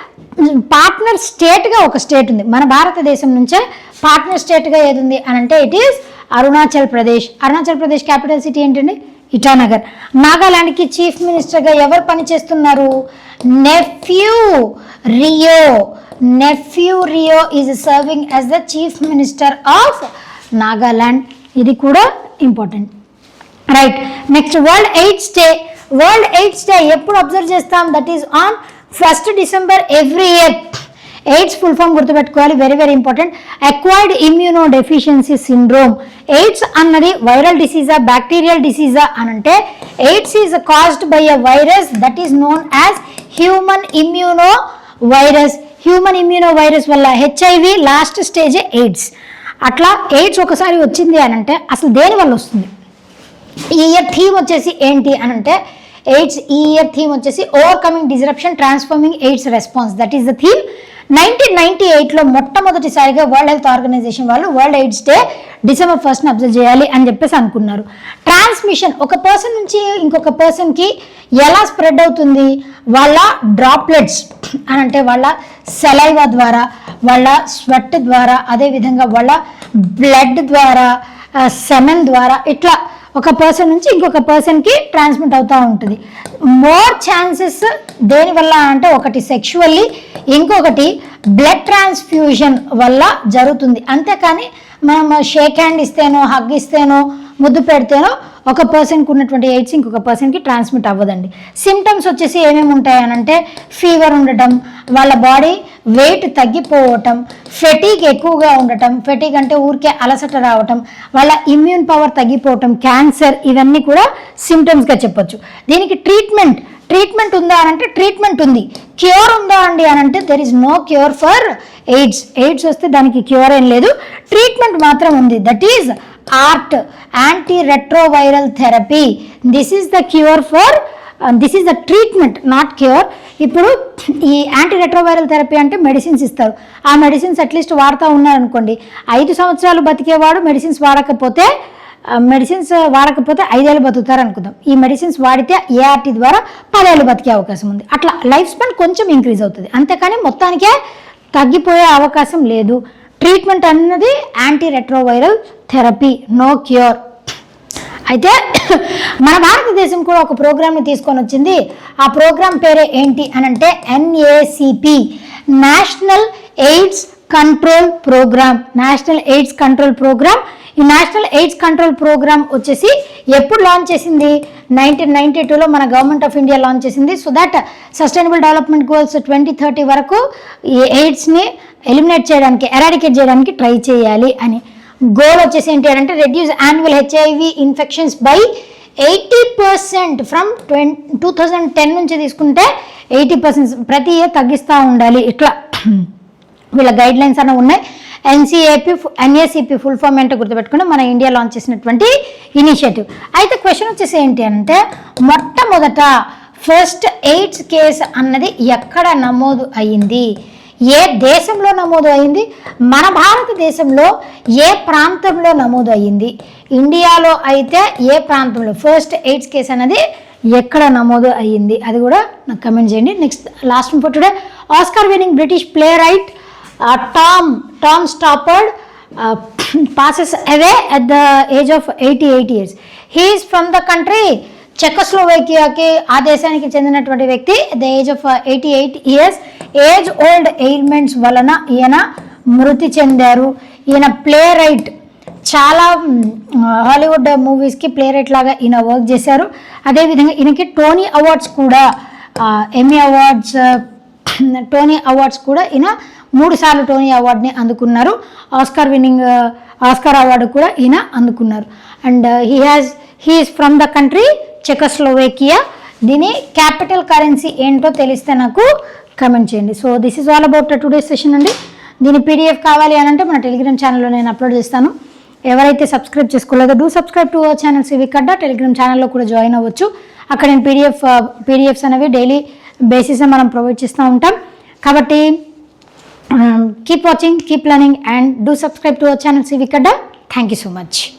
partner స్టేట్గా ఒక state ఉంది మన భారతదేశం నుంచే. పార్ట్నర్ స్టేట్గా ఏది ఉంది అని అంటే it is Arunachal Pradesh. Arunachal Pradesh capital city ఏంటండి? ఇటానగర్. నాగాలాండ్కి చీఫ్ మినిస్టర్గా ఎవరు పనిచేస్తున్నారు? Neiphiu Rio is serving as the chief minister of Nagaland. ఇది కూడా important, right. Next world AIDS day. World AIDS day ఎప్పుడు అబ్జర్వ్ చేస్తాం? That is on 1st December every year. AIDS full form గుర్తుపెట్టుకోవాలి, very very important. Acquired immuno deficiency syndrome. AIDS అన్నది viral డిసీజా, bacterial డిసీజా అని అంటే AIDS is caused by a virus that is known as human immuno virus. Human immuno virus వల్ల HIV, last stage AIDS. అట్లా AIDS ఒకసారి వచ్చింది అని అంటే అసలు దేని వల్ల వస్తుంది? ఈ ఇయర్ థీమ్ వచ్చేసి ఏంటి అని అంటే ఎయిడ్స్. ఈ ఇయర్ థీమ్ వచ్చేసి overcoming disruption transforming AIDS response. That is the theme. 1998లో మొట్టమొదటిసారిగా వరల్డ్ హెల్త్ ఆర్గనైజేషన్ వాళ్ళు world AIDS day December 1st observe చేయాలి అని చెప్పేసి అనుకున్నారు. ట్రాన్స్మిషన్ ఒక పర్సన్ నుంచి ఇంకొక పర్సన్కి ఎలా స్ప్రెడ్ అవుతుంది? వాళ్ళ డ్రాప్లెట్స్ అని అంటే వాళ్ళ సెలైవా ద్వారా, వాళ్ళ స్వెట్ ద్వారా, అదేవిధంగా వాళ్ళ బ్లడ్ ద్వారా, సెమెన్ ద్వారా, ఇట్లా ఒక పర్సన్ నుంచి ఇంకొక పర్సన్కి ట్రాన్స్మిట్ అవుతూ ఉంటుంది. మోర్ ఛాన్సెస్ దేనివల్ల అంటే ఒకటి సెక్షువల్లీ, ఇంకొకటి బ్లడ్ ట్రాన్స్ఫ్యూజన్ వల్ల జరుగుతుంది. అంతేకాని మనం షేక్ హ్యాండ్ ఇస్తేనో, హగ్ ఇస్తేనో, ముద్దు పెడితేనో ఒక పర్సన్కి ఉన్నటువంటి ఎయిడ్స్ ఇంకొక పర్సన్కి ట్రాన్స్మిట్ అవ్వదండి. సిమ్టమ్స్ వచ్చేసి ఏమేమి ఉంటాయనంటే ఫీవర్ ఉండటం, వాళ్ళ బాడీ వెయిట్ తగ్గిపోవటం, ఫెటీగ్ ఎక్కువగా ఉండటం, ఫెటీగ్ అంటే ఊరికే అలసట రావటం, వాళ్ళ ఇమ్యూన్ పవర్ తగ్గిపోవటం, క్యాన్సర్, ఇవన్నీ కూడా సిమ్టమ్స్గా చెప్పొచ్చు. దీనికి ట్రీట్మెంట్ ఉందా అనంటే ట్రీట్మెంట్ ఉంది. క్యూర్ ఉందా అండి అనంటే there is no cure for AIDS వస్తే దానికి క్యూర్ ఏం లేదు, ట్రీట్మెంట్ మాత్రం ఉంది. That is ART, anti retroviral therapy. This is the cure for this is the treatment, not cure. ఇప్పుడు ఈ యాంటీ రెట్రోవైరల్ థెరపీ అంటే మెడిసిన్స్ ఇస్తారు. ఆ మెడిసిన్స్ అట్లీస్ట్ వాడుతూ ఉన్నారనుకోండి, 5 సంవత్సరాలు బతికేవాడు మెడిసిన్స్ వాడకపోతే 5 ఏళ్ళు బతుకుతారు అనుకుందాం. ఈ మెడిసిన్స్ వాడితే ART ద్వారా 10 ఏళ్ళు బతికే అవకాశం ఉంది. అట్లా లైఫ్ స్పాన్ కొంచెం ఇంక్రీజ్ అవుతుంది, అంతేకాని మొత్తానికే తగ్గిపోయే అవకాశం లేదు. ట్రీట్మెంట్ అన్నది anti retroviral therapy, no cure. అయితే మన భారతదేశం కూడా ఒక ప్రోగ్రామ్ని తీసుకొని వచ్చింది. ఆ ప్రోగ్రామ్ పేరే ఏంటి అనంటే NACP, national AIDS control programme. National AIDS control programme. ఈ నేషనల్ ఎయిడ్స్ కంట్రోల్ ప్రోగ్రామ్ వచ్చేసి ఎప్పుడు లాంచ్ చేసింది? 1992లో మన గవర్నమెంట్ ఆఫ్ ఇండియా లాంచ్ చేసింది. So that sustainable development goals 2030 వరకు ఈ ఎయిడ్స్ని ఎరాడికేట్ చేయడానికి ట్రై చేయాలి అని. గోల్ వచ్చేసి ఏంటి అంటే reduce annual HIV infections by 80%. From 2010 నుంచి తీసుకుంటే 80% ప్రతి ఇయర్ తగ్గిస్తూ ఉండాలి. ఇట్లా వీళ్ళ గైడ్ లైన్స్ అన్న ఉన్నాయి. NACP ఫుల్ ఫామ్ ఏంటో గుర్తుపెట్టుకుని మన ఇండియా లాంచ్ చేసినటువంటి ఇనిషియేటివ్. అయితే క్వశ్చన్ వచ్చేసి ఏంటి అంటే మొట్టమొదట ఫస్ట్ ఎయిడ్స్ కేసు అన్నది ఎక్కడ నమోదు అయ్యింది? ఏ దేశంలో నమోదు అయింది? మన భారతదేశంలో ఏ ప్రాంతంలో నమోదు అయ్యింది? ఇండియాలో అయితే ఏ ప్రాంతంలో ఫస్ట్ ఎయిడ్స్ కేసు అనేది ఎక్కడ నమోదు అయ్యింది? అది కూడా నాకు కమెంట్ చేయండి. Next last for today, Oscar winning British play right Tom Stoppard passes away at the age of 88 years. He is from the country చెకోస్లోవేకియాకి, ఆ దేశానికి చెందినటువంటి వ్యక్తి. The age of 88 years. Age old ailments వలన ఈయన మృతి చెందారు. ఈయన ప్లే రైట్, చాలా హాలీవుడ్ మూవీస్కి ప్లే రైట్ లాగా ఈయన వర్క్ చేశారు. అదేవిధంగా ఈయనకి టోనీ అవార్డ్స్ కూడా, ఎమ్మీ అవార్డ్స్, టోనీ అవార్డ్స్ కూడా ఈయన 3 సార్లు టోనీ అవార్డ్ని అందుకున్నారు. ఆస్కార్ అవార్డు కూడా ఈయన అందుకున్నారు. And he is from the country Czechoslovakia. దీని క్యాపిటల్ కరెన్సీ ఏంటో తెలిస్తే నాకు కమెంట్ చేయండి. So this is all about today session అండి. దీని PDF కావాలి అని అంటే మన టెలిగ్రామ్ ఛానల్లో నేను అప్లోడ్ చేస్తాను. ఎవరైతే సబ్స్క్రైబ్ చేసుకోలేదో do subscribe to our channel సివి కడ్డా. టెలిగ్రామ్ ఛానల్లో కూడా జాయిన్ అవ్వచ్చు. అక్కడ నేను PDFs అనేవి డైలీ బేసిస్ మనం ప్రొవైడ్ చేస్తూ ఉంటాం. కాబట్టి keep watching, keep learning and do subscribe to our channel CV Kadda. Thank you so much.